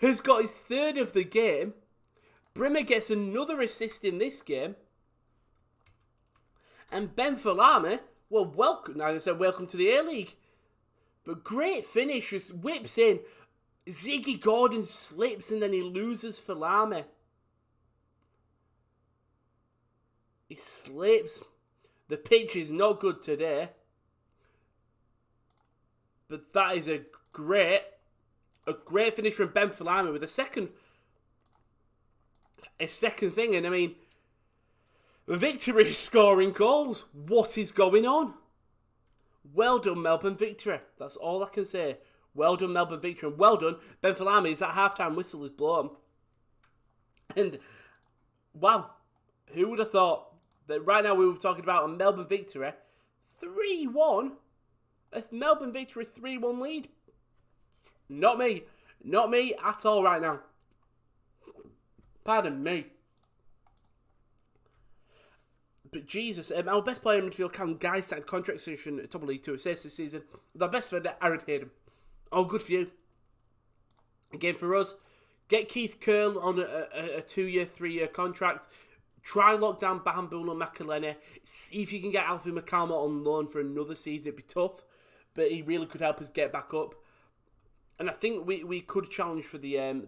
has got his third of the game. Brimmer gets another assist in this game. And Ben Falami, well, welcome. Now I said welcome to the A-League. But great finish, just whips in. Ziggy Gordon slips and then he loses Falami. He slips. The pitch is not good today. But that is a great finish from Ben Falami with a second thing. And I mean, Victory is scoring goals. What is going on? Well done, Melbourne Victory. That's all I can say. Well done, Melbourne Victory. And well done, Ben Falami, as that half-time whistle is blown. And, wow, who would have thought that right now we were talking about a Melbourne Victory 3-1? A Melbourne Victory 3-1 lead. Not me. Not me at all right now. Pardon me. But Jesus, our best player in midfield, Callum Guy, signed contract extension at top of League 2 assists this season. The best friend, Aaron Hayden. Oh, good for you. Again, for us, get Keith Curl on a 2-year, 3-year contract. Try lock down Bahambulo Makalene. See if you can get Alfie McCalmont on loan for another season. It'd be tough, but he really could help us get back up. And I think we could challenge for the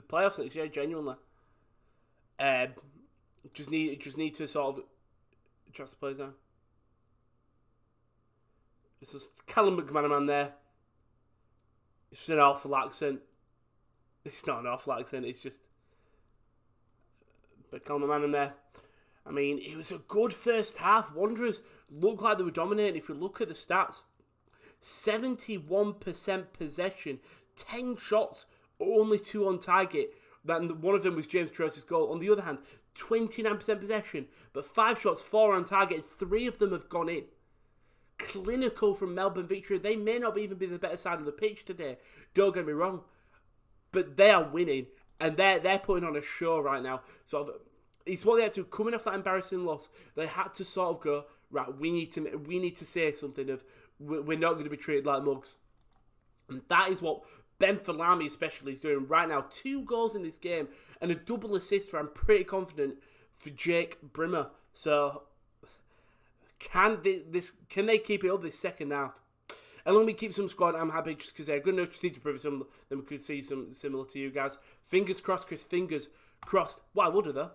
playoffs next year, genuinely. Just need to sort of trust the players down. It's just Callum McManaman there. It's just an awful accent. It's not an awful accent, it's just... But Callum McManaman there. I mean, it was a good first half. Wanderers looked like they were dominating. If you look at the stats, 71% possession, 10 shots, only 2 on target. One of them was James Tross's goal. On the other hand, 29% possession, but 5 shots, 4 on target, 3 of them have gone in. Clinical from Melbourne Victory. They may not even be the better side of the pitch today, don't get me wrong, but they are winning, and they're putting on a show right now. Sort of, it's what they had to, coming off that embarrassing loss, they had to sort of go, right, we need to say something of, we're not going to be treated like mugs. And that is what Ben Falami especially is doing right now. 2 goals in this game and a double assist for, I'm pretty confident, for Jake Brimmer. So, can they keep it up this second half? And let me keep some squad. I'm happy just because they're good enough to prove some. Then we could see some similar to you guys. Fingers crossed, Chris. Fingers crossed. Well, I would have though.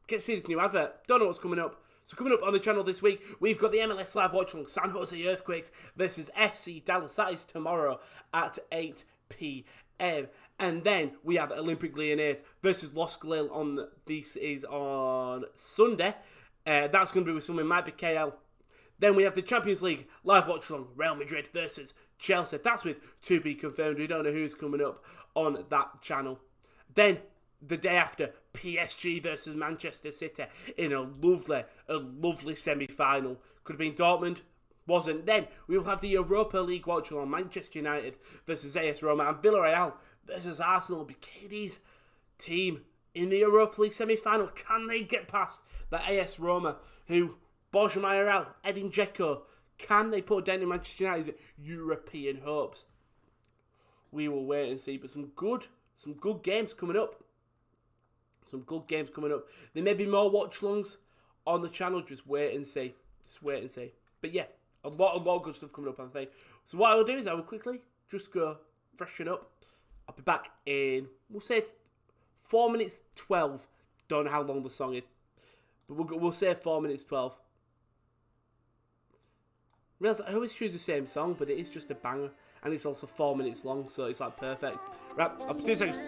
Get to see this new advert. Don't know what's coming up. So coming up on the channel this week, we've got the MLS Live Watchalong San Jose Earthquakes versus FC Dallas. That is tomorrow at 8 p.m. And then we have Olympic Lyonnais versus Los Galil on. This is on Sunday. That's going to be with someone, might be KL. Then we have the Champions League Live Watchalong, Real Madrid versus Chelsea. That's with to be confirmed. We don't know who's coming up on that channel. Then the day after, PSG versus Manchester City in a lovely semi-final. Could have been Dortmund, wasn't. Then we will have the Europa League Watchalong, Manchester United versus AS Roma, and Villarreal versus Arsenal. BKD's team in the Europa League semi-final. Can they get past the AS Roma, who Borja Mayoral, Edin Dzeko, can they put a dent in Manchester United's European hopes? We will wait and see. But some good games coming up. Some good games coming up. There may be more watch-alongs on the channel. Just wait and see. Just wait and see. But yeah, a lot of good stuff coming up, I think. So what I will do is I will quickly just go freshen up. I'll be back in, we'll say 4 minutes 12. Don't know how long the song is. But we'll say 4 minutes 12. Realize I always choose the same song, but it is just a banger. And it's also 4 minutes long, so it's like perfect. Right, after 2 seconds.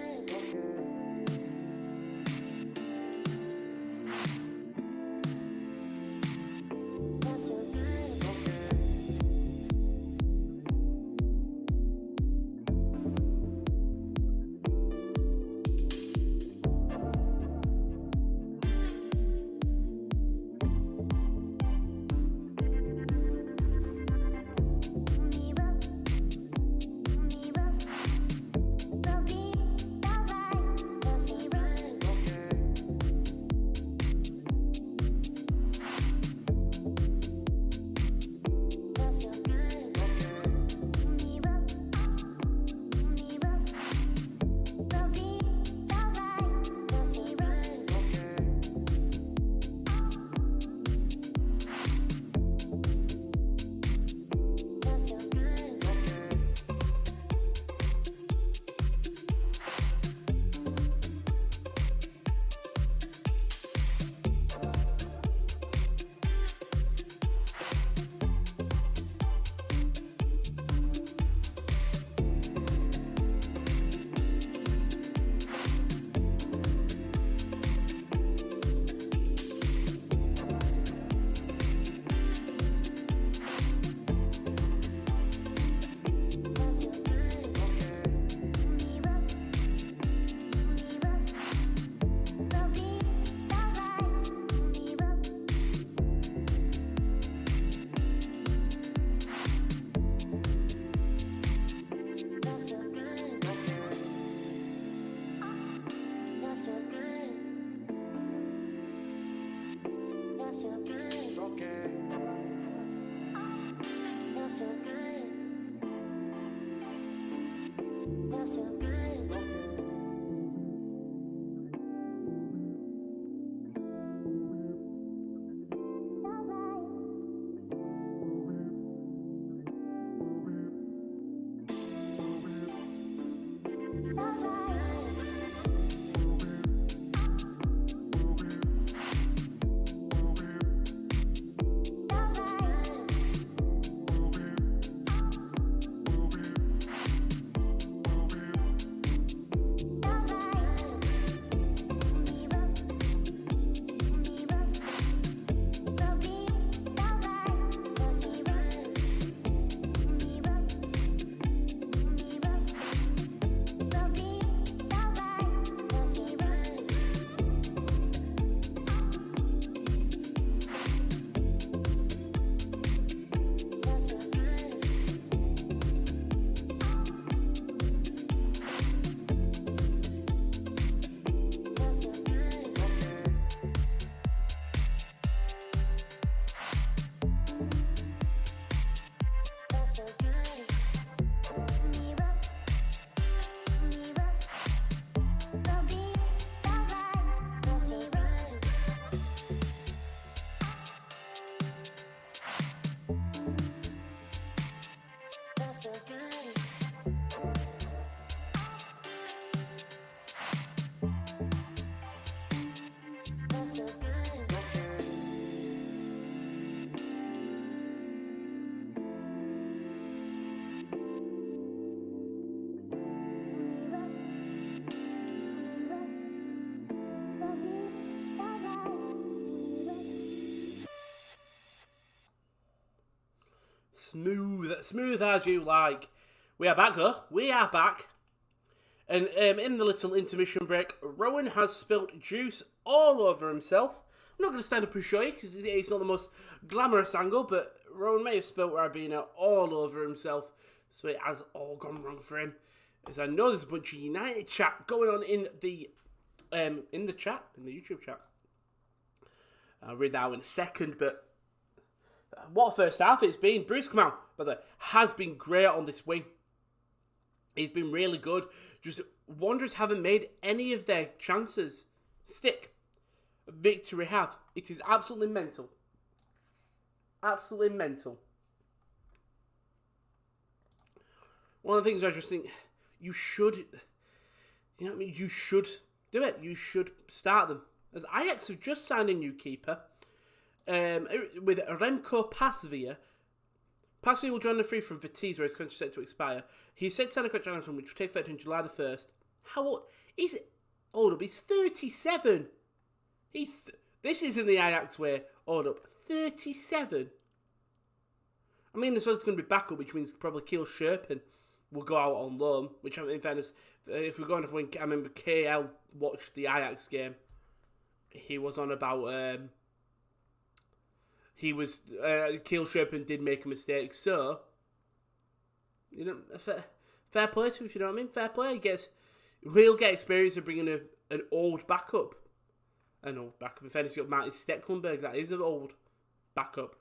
smooth as you like. We are back, though. We are back. And in the little intermission break, Rowan has spilt juice all over himself. I'm not going to stand up and show you because it's not the most glamorous angle, but Rowan may have spilt Ribena all over himself, so it has all gone wrong for him. As I know there's a bunch of United chat going on in the YouTube chat. I'll read that out in a second, but what a first half it's been. Bruce Kamau, by the way, has been great on this wing. He's been really good. Just Wanderers haven't made any of their chances stick. Victory have. It is absolutely mental. Absolutely mental. One of the things I just think you should, you know what I mean? You should do it. You should start them. As Ajax have just signed a new keeper with Remco Pasveer. Pasveer will join the free from Vitesse, where his contract is set to expire. He's set to sign a contract which will take effect on July the 1st. How old is it? Hold up, he's 37. This isn't the Ajax way. Hold up, 37. I mean, there's also going to be backup, which means probably Kiel Sherpen will go out on loan. Which, in fairness, if we're going to win, I remember KL watched the Ajax game. He was on about Kiel Sherpen did make a mistake, so you know, fair play to him, if you know what I mean. Fair play. He'll get experience of bringing an old backup. An old backup. In fairness, you've got Martin Stecklenberg. That is an old backup.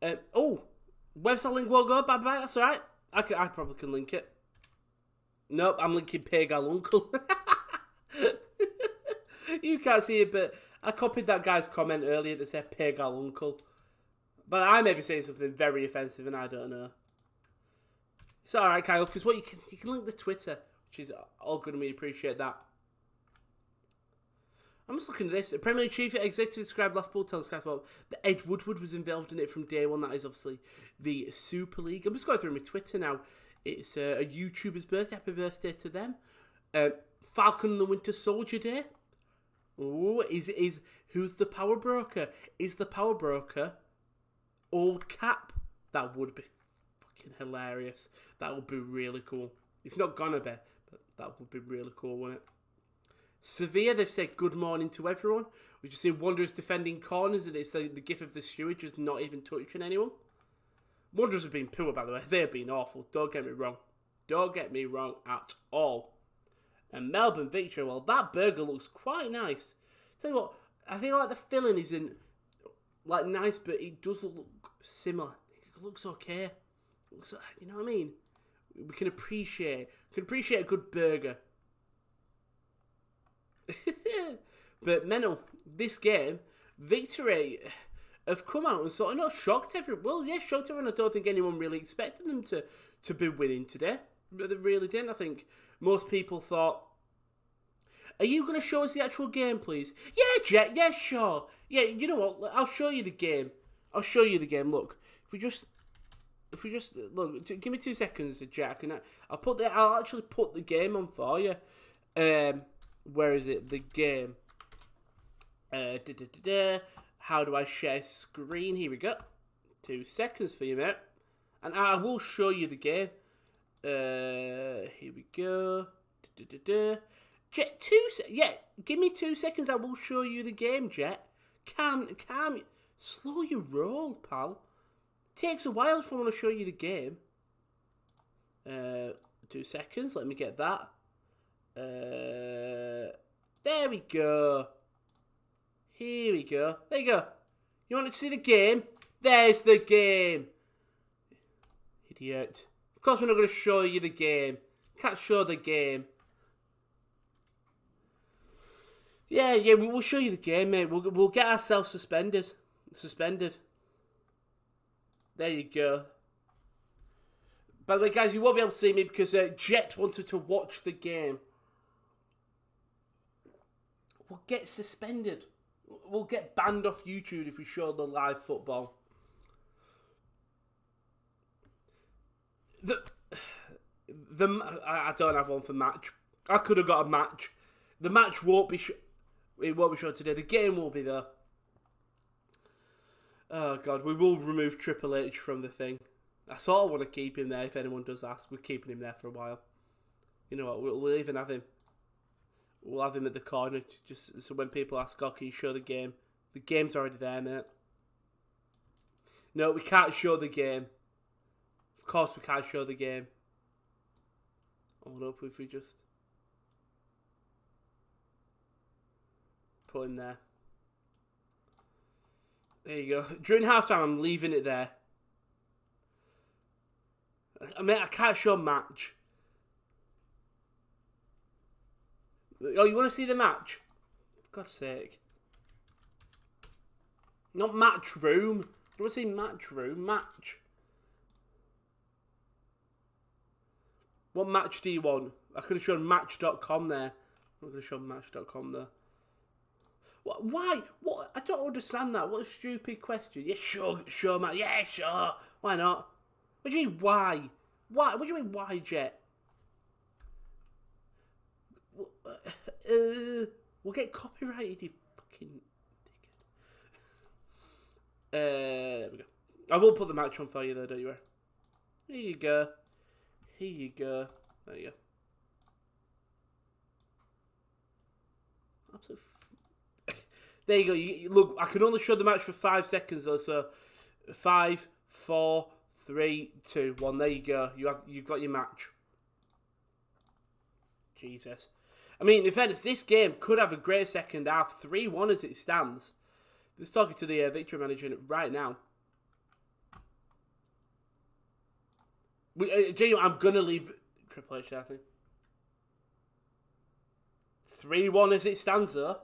Website link won't go. Bye bye. That's all right. I probably can link it. Nope, I'm linking Pegal Uncle. You can't see it, but I copied that guy's comment earlier that said Pegal Uncle. But I may be saying something very offensive and I don't know. It's alright, Kyle, because what you can link the Twitter, which is all good and we appreciate that. I'm just looking at this. A Premier League chief executive described Liverpool telling Sky Sport that Ed Woodward was involved in it from day one. That is obviously the Super League. I'm just going through my Twitter now. It's a YouTuber's birthday. Happy birthday to them. Falcon and the Winter Soldier Day. Ooh, who's the power broker? Is the power broker Old Cap? That would be fucking hilarious. That would be really cool. It's not gonna be, but that would be really cool, wouldn't it? Sevilla, they've said good morning to everyone. We just see Wanderers defending corners, and it's the gif of the steward just not even touching anyone. Wanderers have been poor, by the way. They have been awful. Don't get me wrong. Don't get me wrong at all. And Melbourne victory, well, that burger looks quite nice. Tell you what, I feel like the filling isn't like nice, but it does look similar. It looks okay. It looks, you know what I mean? We can appreciate a good burger. But Menno, this game, victory have come out and sort of not shocked everyone. Well, yeah, shocked everyone. I don't think anyone really expected them to be winning today. But they really didn't. I think most people thought, are you going to show us the actual game, please? Yeah, Jack, yeah, sure. Yeah, you know what? I'll show you the game. Look, if we just look, give me 2 seconds, Jack, and I'll actually put the game on for you. Where is it? The game. How do I share screen? Here we go. 2 seconds for you, mate. And I will show you the game. Here we go. Jet, give me 2 seconds. I will show you the game, Jet. Calm. Slow your roll, pal. Takes a while if I want to show you the game. 2 seconds. Let me get that. There we go. Here we go. There you go. You want to see the game? There's the game. Idiot. Of course we're not going to show you the game. Can't show the game. Yeah, we will show you the game, mate. We'll get ourselves suspended. There you go. By the way, guys, you won't be able to see me because Jet wanted to watch the game. We'll get suspended. We'll get banned off YouTube if we show the live football. I don't have one for match. I could have got a match. The match won't be. It won't be shown today. The game will be there. Oh, God, we will remove Triple H from the thing. I sort of want to keep him there if anyone does ask. We're keeping him there for a while. You know what, we'll even have him. We'll have him at the corner, just so when people ask, oh, can you show the game? The game's already there, mate. No, we can't show the game. Of course we can't show the game. Hold up, if we just put him there. There you go. During halftime, I'm leaving it there. I mean, I can't show match. Oh, you want to see the match? For God's sake. Not match room. I don't want to see match room. Match. What match do you want? I could have shown match.com there. I'm not going to show match.com there. What? Why? What? I don't understand that. What a stupid question. Yeah, sure, Matt. Yeah, sure. Why not? What do you mean, why? Why? What do you mean, why, Jet? We'll get copyrighted, you fucking dickhead. There we go. I will put the match on for you, though, don't you worry. Here you go. Here you go. There you go. Absolute. There you go. Look, I can only show the match for 5 seconds, though. So, 5, 4, 3, 2, 1. There you go. You've got your match. Jesus. I mean, in fairness, this game could have a great second half. 3-1 as it stands. Just talking to the victory manager right now. I'm going to leave Triple H, I think. 3-1 as it stands, though.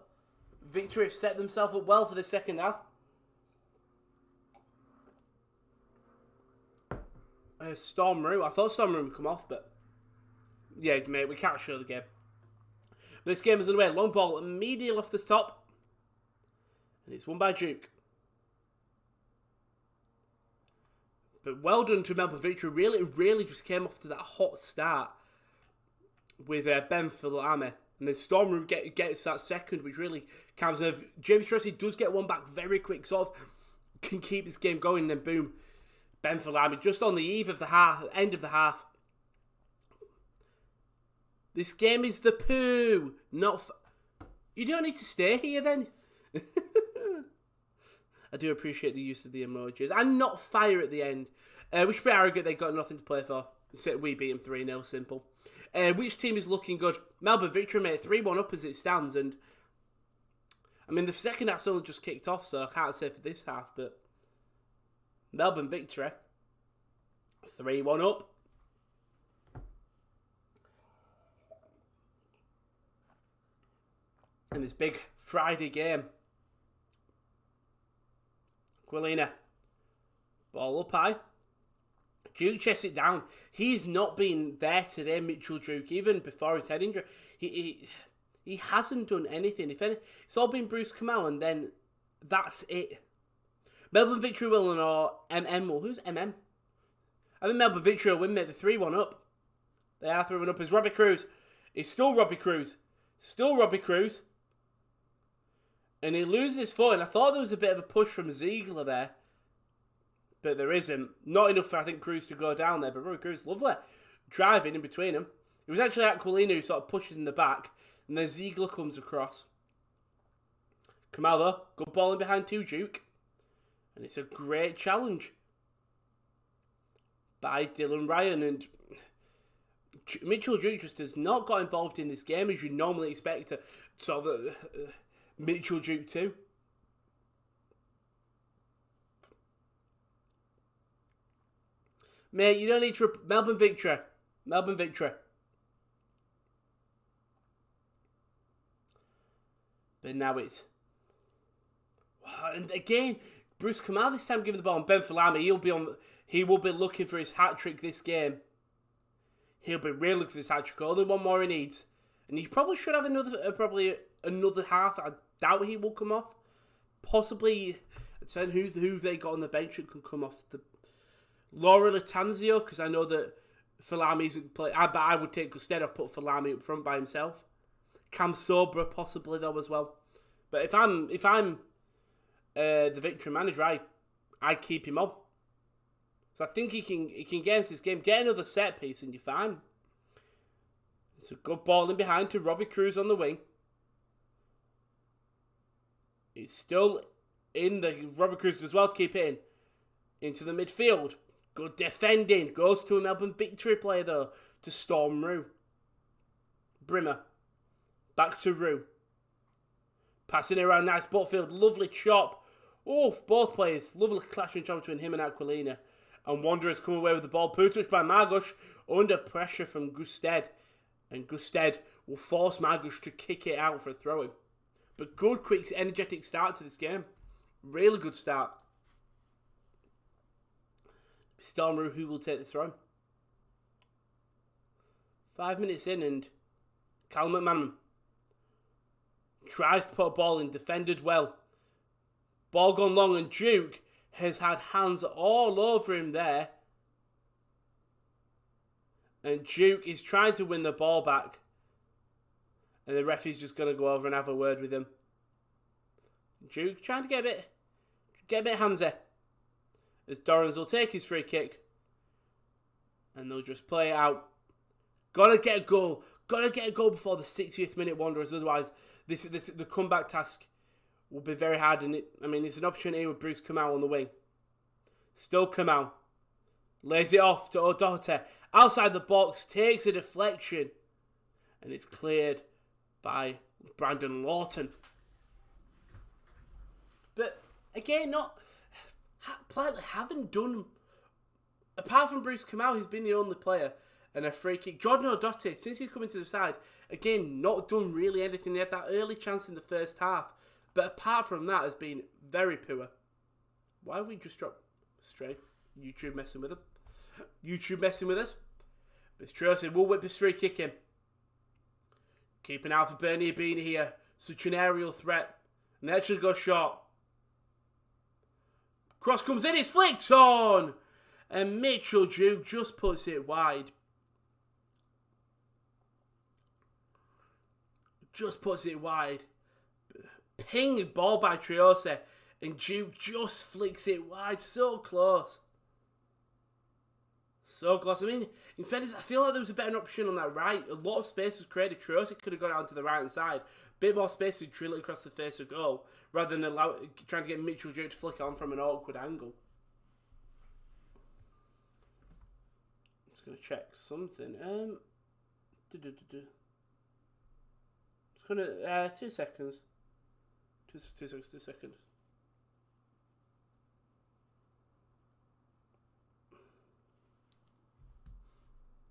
Victory have set themselves up well for the second half. Storm Root. I thought Storm Root would come off, but... yeah, mate, we can't show the game. This game is underway. Long ball immediately off the top. And it's won by Duke. But well done to Melbourne Victory. Really just came off to that hot start with Ben Fulham. And then Storm Room gets that second, which really counts. And if James Tracy does get one back very quick, sort of can keep this game going, then boom, Ben Fulham just on the eve of the half, end of the half. This game is the poo, not. You don't need to stay here then. I do appreciate the use of the emojis. And not fire at the end. Which is pretty arrogant, they got nothing to play for. We beat them 3-0, simple. Which team is looking good? Melbourne Victory, mate, 3-1 up as it stands. And I mean, the second half's only just kicked off, so I can't say for this half, but Melbourne Victory, 3-1 up. In this big Friday game. Aquilina. Ball up high. Duke chests it down. He's not been there today, Mitchell Duke, even before his head injury. He hasn't done anything. If any, it's all been Bruce Kamau, and then that's it. Melbourne Victory will or MM. Well, who's MM? I think Melbourne Victory will win, mate. They're 3-1 up. They are 3-1 up. As Robbie Cruz. It's still Robbie Cruz. Still Robbie Cruz. And he loses his foot, and I thought there was a bit of a push from Ziegler there. But there isn't. Not enough for, I think, Cruz to go down there. But Robbie Cruz, lovely. Driving in between them. It was actually Aquilina who sort of pushes in the back. And then Ziegler comes across. Kamala, good ball in behind to Duke. And it's a great challenge by Dylan Ryan. And Mitchell Duke just has not got involved in this game as you normally expect to. So Mitchell Duke too. Mate, you don't need to... Melbourne Victory. Melbourne Victory. But now it's... And again, Bruce Kamau this time giving the ball on Ben Fulham. He will be looking for his hat-trick this game. He'll be really looking for his hat-trick. Only one more he needs. And he probably should have another half. I doubt he will come off. Possibly... It's who they got on the bench that can come off the... Laura Latanzio, because I know that Fulham isn't playing. But I would take instead of put Fulham up front by himself. Cam Sobra possibly though as well. But if I'm the Victory manager, I I keep him on. So I think he can get into this game, get another set piece, and you're fine. It's a good ball in behind to Robbie Cruz on the wing. He's still in the Robbie Cruz as well to keep it into the midfield. Good defending. Goes to a Melbourne victory play though to Storm Rue. Brimmer. Back to Rue. Passing it around nice Butfield. Lovely chop. Oh, both players. Lovely clashing chop between him and Aquilina. And Wanderers come away with the ball. Poo touched by Margush. Under pressure from Gusted. And Gusted will force Margush to kick it out for a throw-in. But good, quick, energetic start to this game. Really good start. Storm Rue who will take the throw. 5 minutes in and Callum McManaman tries to put a ball in, defended well. Ball gone long and Duke has had hands all over him there. And Duke is trying to win the ball back. And the referee's just going to go over and have a word with him. Duke trying to get a bit handsy. As Dorrans will take his free kick. And they'll just play it out. Gotta get a goal. Gotta get a goal before the 60th minute Wanderers. Otherwise, the comeback task will be very hard. And it's an opportunity with Bruce Kamau on the wing. Still Kamau. Lays it off to O'Doherty. Outside the box. Takes a deflection. And it's cleared by Brandon Lawton. But again, haven't done, apart from Bruce Kamau, he's been the only player, and a free kick. Jordan O'Doherty, since he's come into the side, again, not done really anything. He had that early chance in the first half, but apart from that, has been very poor. Why have we just dropped straight? YouTube messing with him. YouTube messing with us. But it's true, we'll whip this free kick in. Keeping out for Bernie being here. Such an aerial threat. And they actually go short. Cross comes in, it's flicked on! And Mitchell Duke just puts it wide. Just puts it wide. Pinged ball by Triose. And Duke just flicks it wide. So close. So close. In fairness, I feel like there was a better option on that right. A lot of space was created. Triose could have gone out to the right hand side. Bit more space to drill it across the face of goal, rather than trying to get Mitchell Duke to flick on from an awkward angle. I'm just going to check something. Just going to 2 seconds. Two seconds.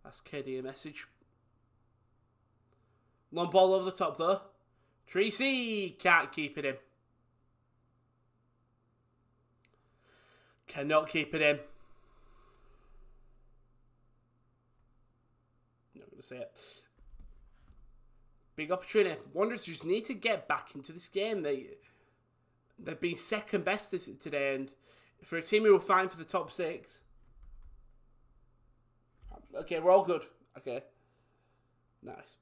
That's KD a message. Long ball over the top though. Tracy can't keep it in. Cannot keep it in. Not going to say it. Big opportunity. Wanderers just need to get back into this game. They've been second best today, and for a team who were fighting for the top 6. Okay, we're all good. Okay. Nice.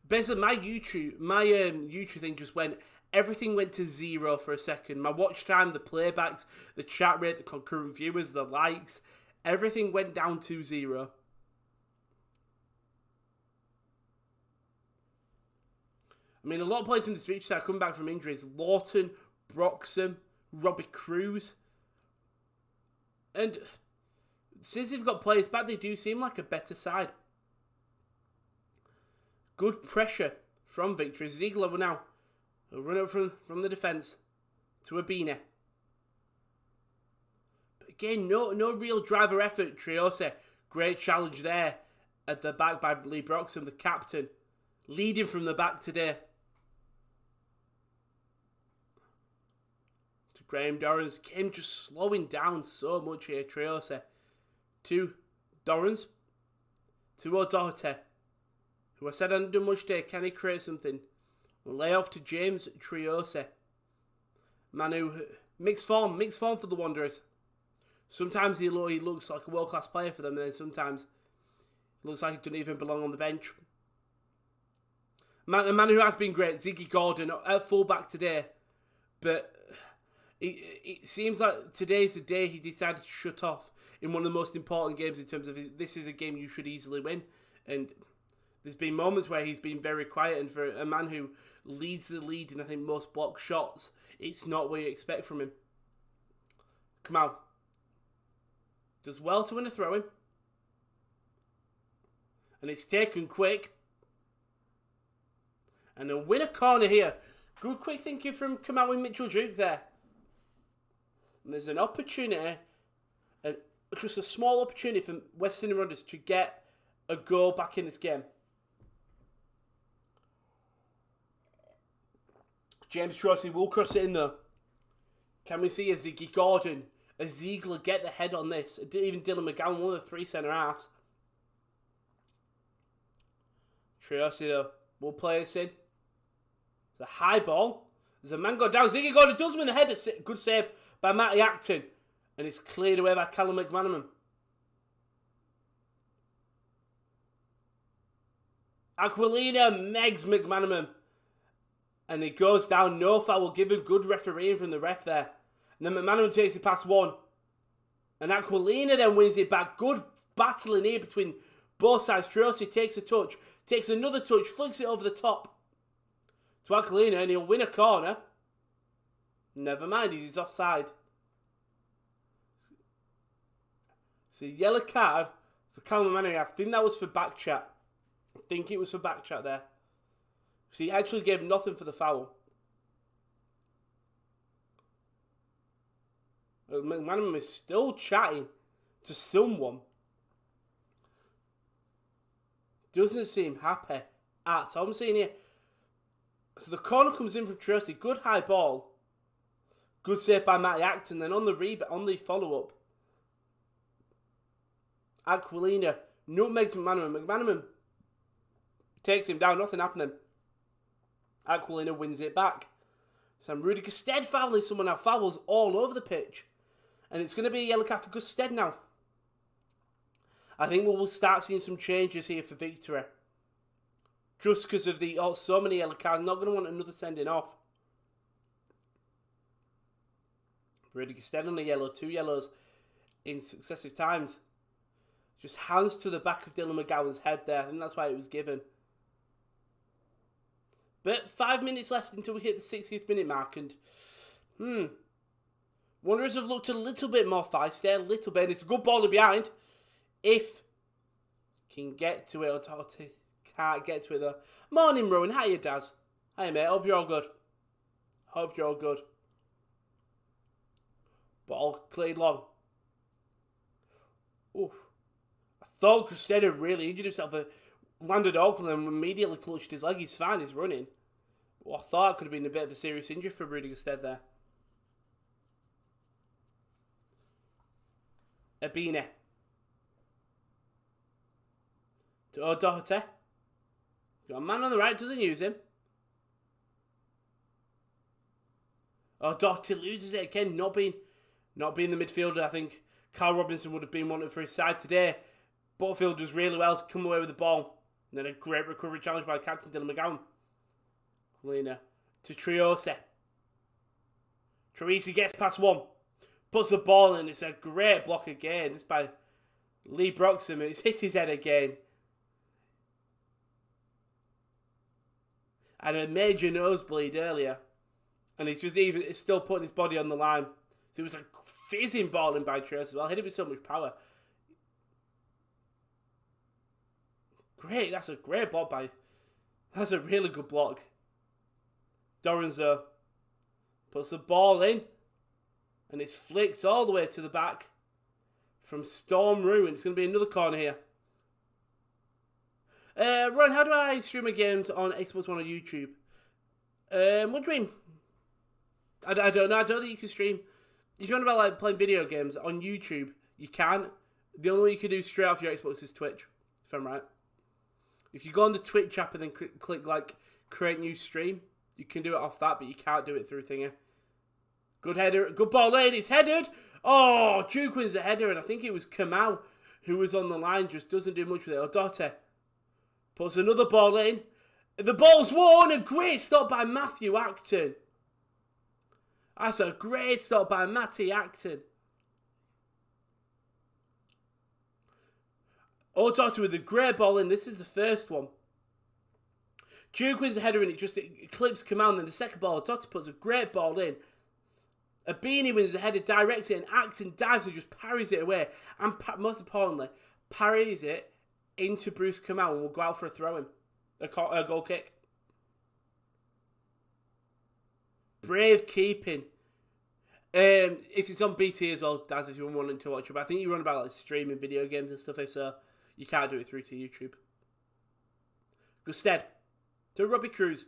Basically, my YouTube thing just went, everything went to 0 for a second. My watch time, the playbacks, the chat rate, the concurrent viewers, the likes, everything went down to 0. A lot of players in the street are coming back from injuries. Lawton, Broxham, Robbie Cruz. And since they've got players back, they do seem like a better side. Good pressure from Victory. Ziegler will now run up from the defence to Abina. But again, no real driver effort. Triose, great challenge there at the back by Lee Broxham, the captain, leading from the back today. To Graham Dorrans, came just slowing down so much here. Triose to Dorrans, to O'Doherty, who I said hadn't done much today. Can he create something? We'll lay off to James Triose. Manu, mixed form for the Wanderers. Sometimes he looks like a world-class player for them, and then sometimes he looks like he doesn't even belong on the bench. A man who has been great, Ziggy Gordon, at full-back today, but It seems like today's the day he decided to shut off in one of the most important games in terms of this is a game you should easily win. And there's been moments where he's been very quiet, and for a man who leads the lead in, I think, most block shots, it's not what you expect from him. Come on. Does well to win a throw-in. And it's taken quick. And a winner corner here. Good quick thinking from Kamau and Mitchell Duke there. And there's an opportunity, and just a small opportunity for Western Wanderers to get a goal back in this game. James Trossi will cross it in though. Can we see a Ziggy Gordon, a Ziegler get the head on this? Even Dylan McGowan, one of the 3 centre halves. Trossi though will play this in. It's a high ball. There's a man going down. Ziggy Gordon does win the header. Good save by Matty Acton. And it's cleared away by Callum McManaman. Aquilina Megs McManaman. And it goes down. No foul given. Good refereeing from the ref there. And then McManaman takes it past one. And Aquilina then wins it back. Good battling here between both sides. Trossi takes a touch. Takes another touch. Flicks it over the top to Aquilina, and he'll win a corner. Never mind, he's offside. So yellow card for Callum McManaman. I think that was for back chat. I think it was for back chat there. So he actually gave nothing for the foul. McManaman is still chatting to someone. Doesn't seem happy at all. I'm seeing here. So the corner comes in from Trossi. Good high ball. Good save by Matty Acton. Then on the follow-up, Aquilina nutmegs McManaman. McManaman takes him down. Nothing happening. Aquilina wins it back. So Rudy Gusted fouling someone now. Fouls all over the pitch. And it's going to be a yellow card for Gusted now. I think we'll start seeing some changes here for victory. Just because of so many yellow cards. Not going to want another sending off. Rudy Gusted on a yellow. 2 yellows in successive times. Just hands to the back of Dylan McGowan's head there. I think that's why it was given. But 5 minutes left until we hit the 60th minute mark. And, Wanderers have looked a little bit more feisty. A little bit. And it's a good ball behind. If can get to it, or can't get to it though. Morning, Rowan. Hiya, Daz. Hiya, mate. Hope you're all good. Hope you're all good. Ball cleared long. Oof. I thought Gusted had really injured himself. Landed Auckland and immediately clutched his leg. He's fine. He's running. Well, I thought it could have been a bit of a serious injury for Rudy Gusted there. Abine. To O'Doherty. Got a man on the right, doesn't use him. O'Doherty loses it again, not being the midfielder. I think Carl Robinson would have been wanted for his side today. Butterfield does really well to come away with the ball. And then a great recovery challenge by captain Dylan McGowan. Lena to Triosi. Triosi gets past one. Puts the ball in. It's a great block again. This by Lee Broxham. It's hit his head again. And a major nosebleed earlier. And he's still putting his body on the line. So it was a fizzing ball in by Triosi as well. Hit it with so much power. Great. That's a great ball by... That's a really good block. Dorenzo puts the ball in. And it's flicked all the way to the back from Storm Ruin. It's going to be another corner here. Ron, how do I stream my games on Xbox One or YouTube? What do you mean? I don't know. I don't think you can stream. If you're on about like playing video games on YouTube, you can. The only way you can do straight off your Xbox is Twitch, if I'm right. If you go on the Twitch app and then click like create new stream, you can do it off that, but you can't do it through thingy. Good header, good ball in, it's headed. Oh, Duke wins the header, and I think it was Kamau who was on the line, just doesn't do much with it. O'Doherty puts another ball in. The ball's won, a great stop by Matthew Acton. That's a great stop by Matty Acton. O'Doherty with a great ball in. This is the first one. Duke wins the header and it clips Kamal, and then the second ball, O'Doherty puts a great ball in. Abini wins the header, directs it, and Acton dives and just parries it away. And most importantly, parries it into Bruce Kamal and will go out for a throw-in. A goal kick. Brave keeping. It's on BT as well, Daz, if you're wanting to watch it. But I think you run about like streaming video games and stuff, if so, you can't do it through to YouTube. Gusted to Robbie Cruz.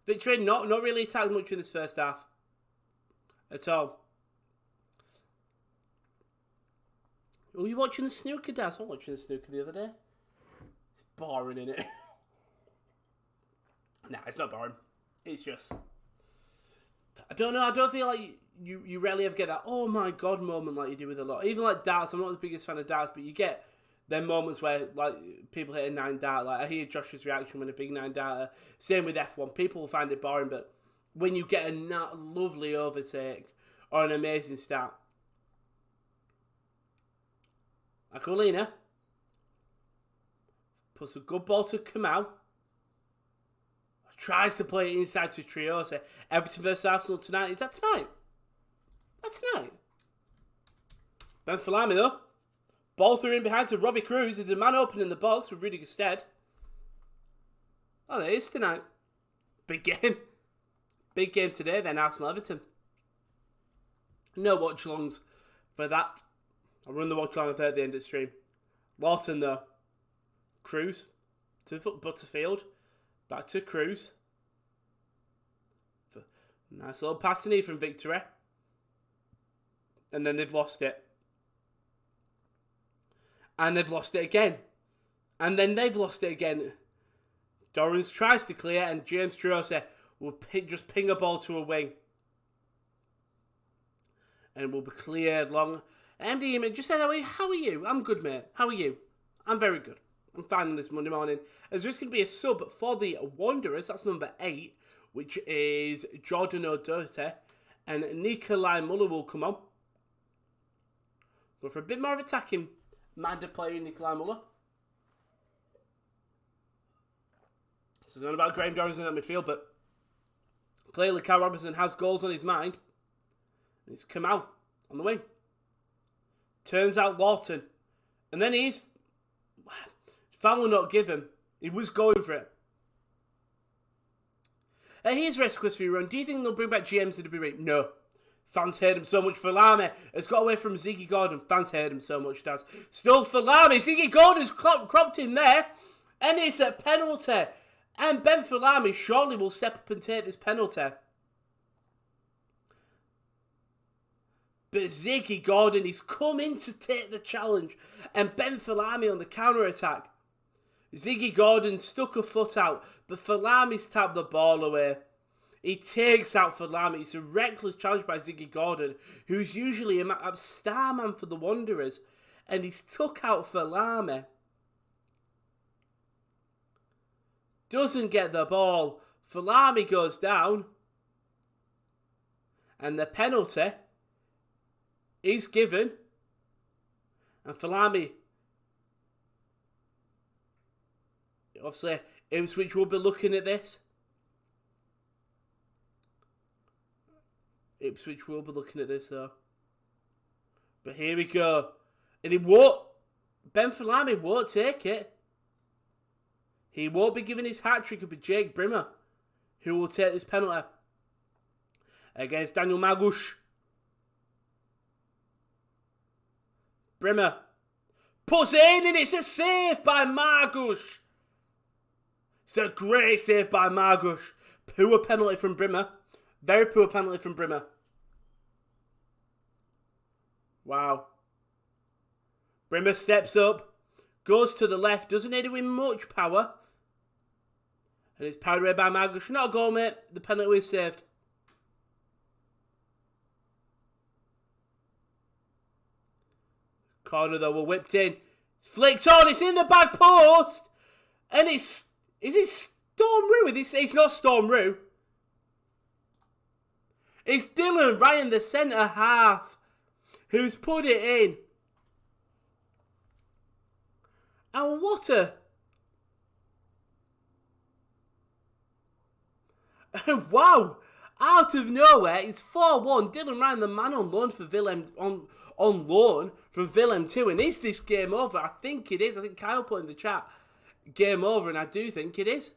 Victory not really attacked much in this first half. At all. Were you watching the snooker, Daz? I was watching the snooker the other day. It's boring, isn't it? Nah, it's not boring. It's just... I don't know. I don't feel like you rarely ever get that oh my god moment like you do with a lot. Even like darts. I'm not the biggest fan of darts, but you get them moments where like people hit a 9 dart. Like I hear Josh's reaction when a big 9 darter. Same with F1. People will find it boring, but when you get a lovely overtake or an amazing start. Aquilina puts a good ball to Kamal. Tries to play it inside to Triose. Everton versus Arsenal tonight. Is that tonight? That's tonight. Ben Falami though. Ball through in behind to Robbie Cruz. There's a man open in the box with Rudy Gusted. Oh, there is tonight. Big game. Big game today then, Arsenal-Everton. No watchalongs for that. I'll run the watchalong at the end of the stream. Lawton though. Cruz. To Butterfield. Back to Cruz. Nice little pass in from Victory. And then they've lost it. And they've lost it again. And then they've lost it again. Dorrans tries to clear and James Triose will just ping a ball to a wing. And will be cleared long. MD, just say that way. How are you? I'm good, mate. How are you? I'm very good. I'm fine on this Monday morning. As there's going to be a sub for the Wanderers. That's number 8, which is Jordan O'Doherty. And Nikolai Muller will come on. Go for a bit more of attacking minded player in Nikolai Muller. So I don't know about Graham Dorrans in that midfield, but clearly Cal Robinson has goals on his mind. And it's Kamal on the wing. Turns out Lawton. And then he's... foul will not give him. He was going for it. Here's a request for you, Ron. Do you think they'll bring back GMs to the rate? No. Fans hate him so much. Falame has got away from Ziggy Gordon. Fans hate him so much, Daz. Still Falame. Ziggy Gordon's cropped in there. And it's a penalty. And Ben Falame shortly will step up and take this penalty. But Ziggy Gordon is coming to take the challenge. And Ben Falame on the counter-attack. Ziggy Gordon stuck a foot out, but Falami's tapped the ball away. He takes out Falami. It's a reckless challenge by Ziggy Gordon, who's usually a star man for the Wanderers. And he's took out Falami. Doesn't get the ball. Falami goes down. And the penalty is given. And Falami... obviously, Ipswich will be looking at this. Ipswich will be looking at this, though. But here we go. And he won't... Ben Falami won't take it. He won't be giving his hat-trick up to Jake Brimmer, who will take this penalty against Daniel Magush. Brimmer puts it in, and it's a save by Margush. It's a great save by Margush. Poor penalty from Brimmer. Very poor penalty from Brimmer. Wow. Brimmer steps up, goes to the left, doesn't hit it with much power. And it's powered away by Margush. Not a goal, mate. The penalty was saved. Corner, though, we're whipped in. It's flicked on. It's in the back post. And it's... is it Storm Rue? It's not Storm Rue. It's Dylan Ryan, the centre half, who's put it in. And what a... wow! Out of nowhere, it's 4-1. Dylan Ryan, the man on loan for Willem, on loan from Willem 2. And is this game over? I think it is. I think Kyle put in the chat, game over, and I do think it is.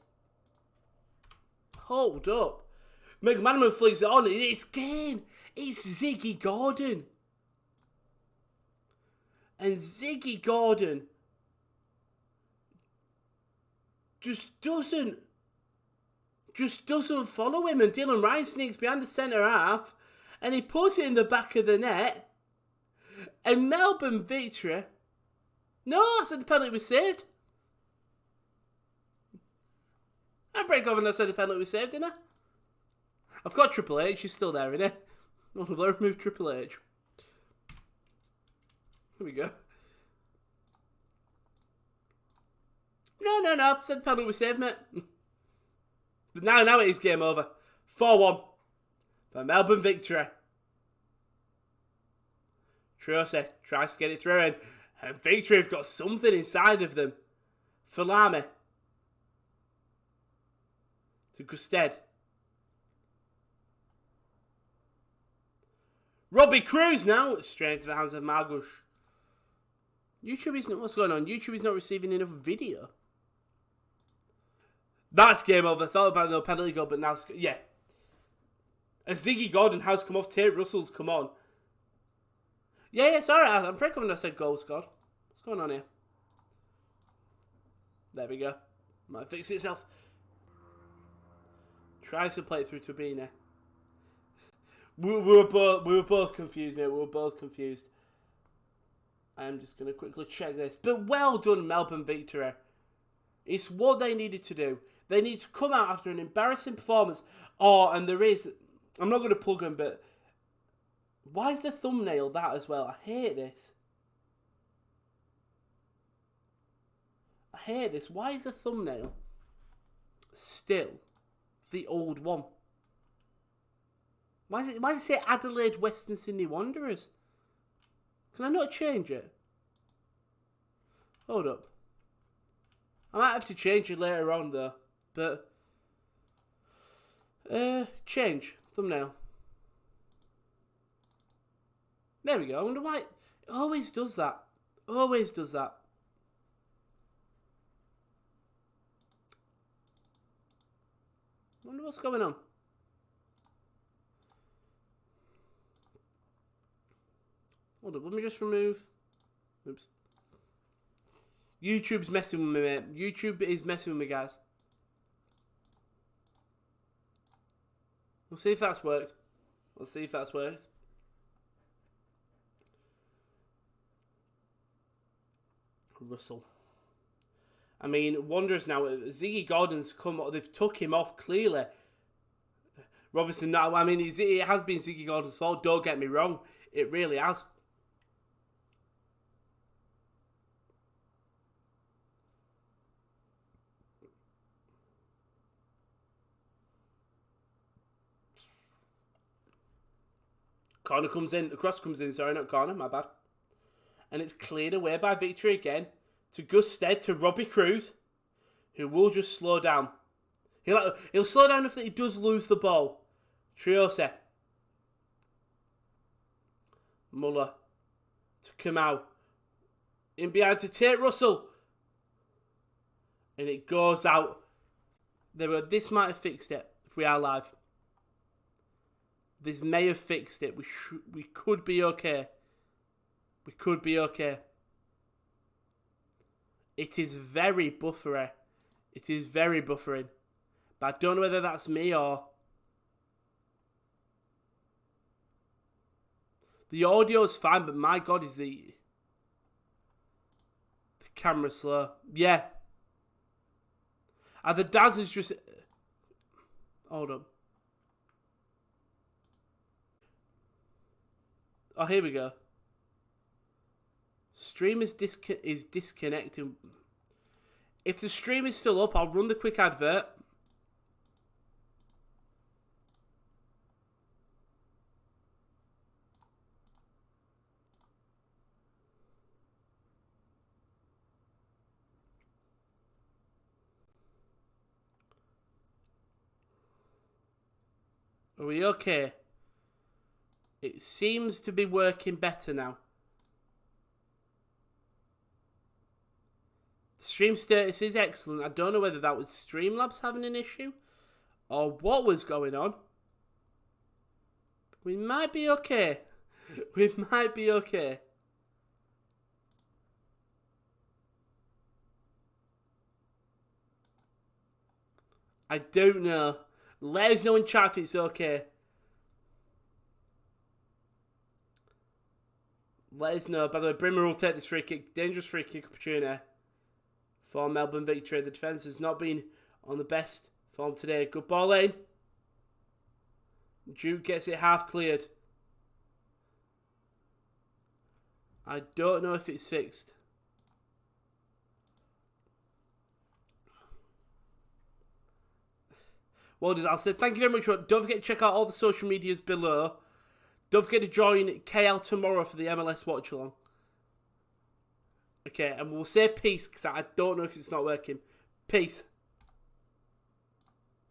Hold up. McManaman flings it on, and it's game. It's Ziggy Gordon. And Ziggy Gordon just doesn't follow him, and Dylan Ryan sneaks behind the centre half, and he puts it in the back of the net, and Melbourne victory. No, I said the penalty was saved. I break off and I said the penalty was saved, didn't I? I've got Triple H, he's still there, isn't he? Not to remove Triple H. Here we go. No, I said the penalty was saved, mate. But now it is game over. 4-1 for Melbourne victory. Trosy tries to get it through, and Victory have got something inside of them. Falame to Gusted. Robbie Cruz now straight into the hands of Margush. YouTube isn't... What's going on? YouTube is not receiving enough video. That's game over. Thought about no penalty goal, but now... Yeah. As Ziggy Gordon has come off, Tate Russell's come on. Yeah, sorry. I'm pretty confident I said goal scored. What's going on here? There we go. Might fix itself. Tries to play it through to Bina. We were both confused, mate. We were both confused. I am just going to quickly check this. But well done, Melbourne victory. It's what they needed to do. They need to come out after an embarrassing performance. Oh, and there is... I'm not going to plug them, but... Why is the thumbnail that as well? I hate this. I hate this. Why is the thumbnail still the old one? Why does it say Adelaide Western Sydney Wanderers? Can I not change it? Hold up. I might have to change it later on though. But change thumbnail. There we go. I wonder why it always does that. Always does that. Wonder what's going on. Hold up, let me just remove... Oops. YouTube's messing with me, mate. YouTube is messing with me, guys. We'll see if that's worked. We'll see if that's worked. Russell. I mean, Wanderers now. Ziggy Gordon's come. They've took him off clearly. Robertson. Now, I mean, it has been Ziggy Gordon's fault. Don't get me wrong. It really has. Corner comes in. The cross comes in. Sorry, not corner. My bad. And it's cleared away by Victory again. To Gusted, to Robbie Cruz, who will just slow down. He'll slow down if he does lose the ball. Triose. Muller. To Kamau. In behind to Tate Russell. And it goes out. There we go. This might have fixed it if we are live. This may have fixed it. We could be okay. We could be okay. It is very buffery. It is very buffering. But I don't know whether that's me or... The audio's fine, but my God, is the camera slow. Yeah. The Daz is just... Hold up. Oh, here we go. Stream is disconnecting. If the stream is still up, I'll run the quick advert. Are we okay? It seems to be working better now. The stream status is excellent. I don't know whether that was Streamlabs having an issue or what was going on. We might be okay. We might be okay. I don't know. Let us know in chat if it's okay. Let us know. By the way, Brimmer will take this free kick. Dangerous free kick opportunity for Melbourne victory. The defence has not been on the best form today. Good ball in. Duke gets it half cleared. I don't know if it's fixed. Well, I'll say thank you very much. Don't forget to check out all the social medias below. Don't forget to join KL tomorrow for the MLS Watchalong. Okay, and we'll say peace because I don't know if it's not working. Peace.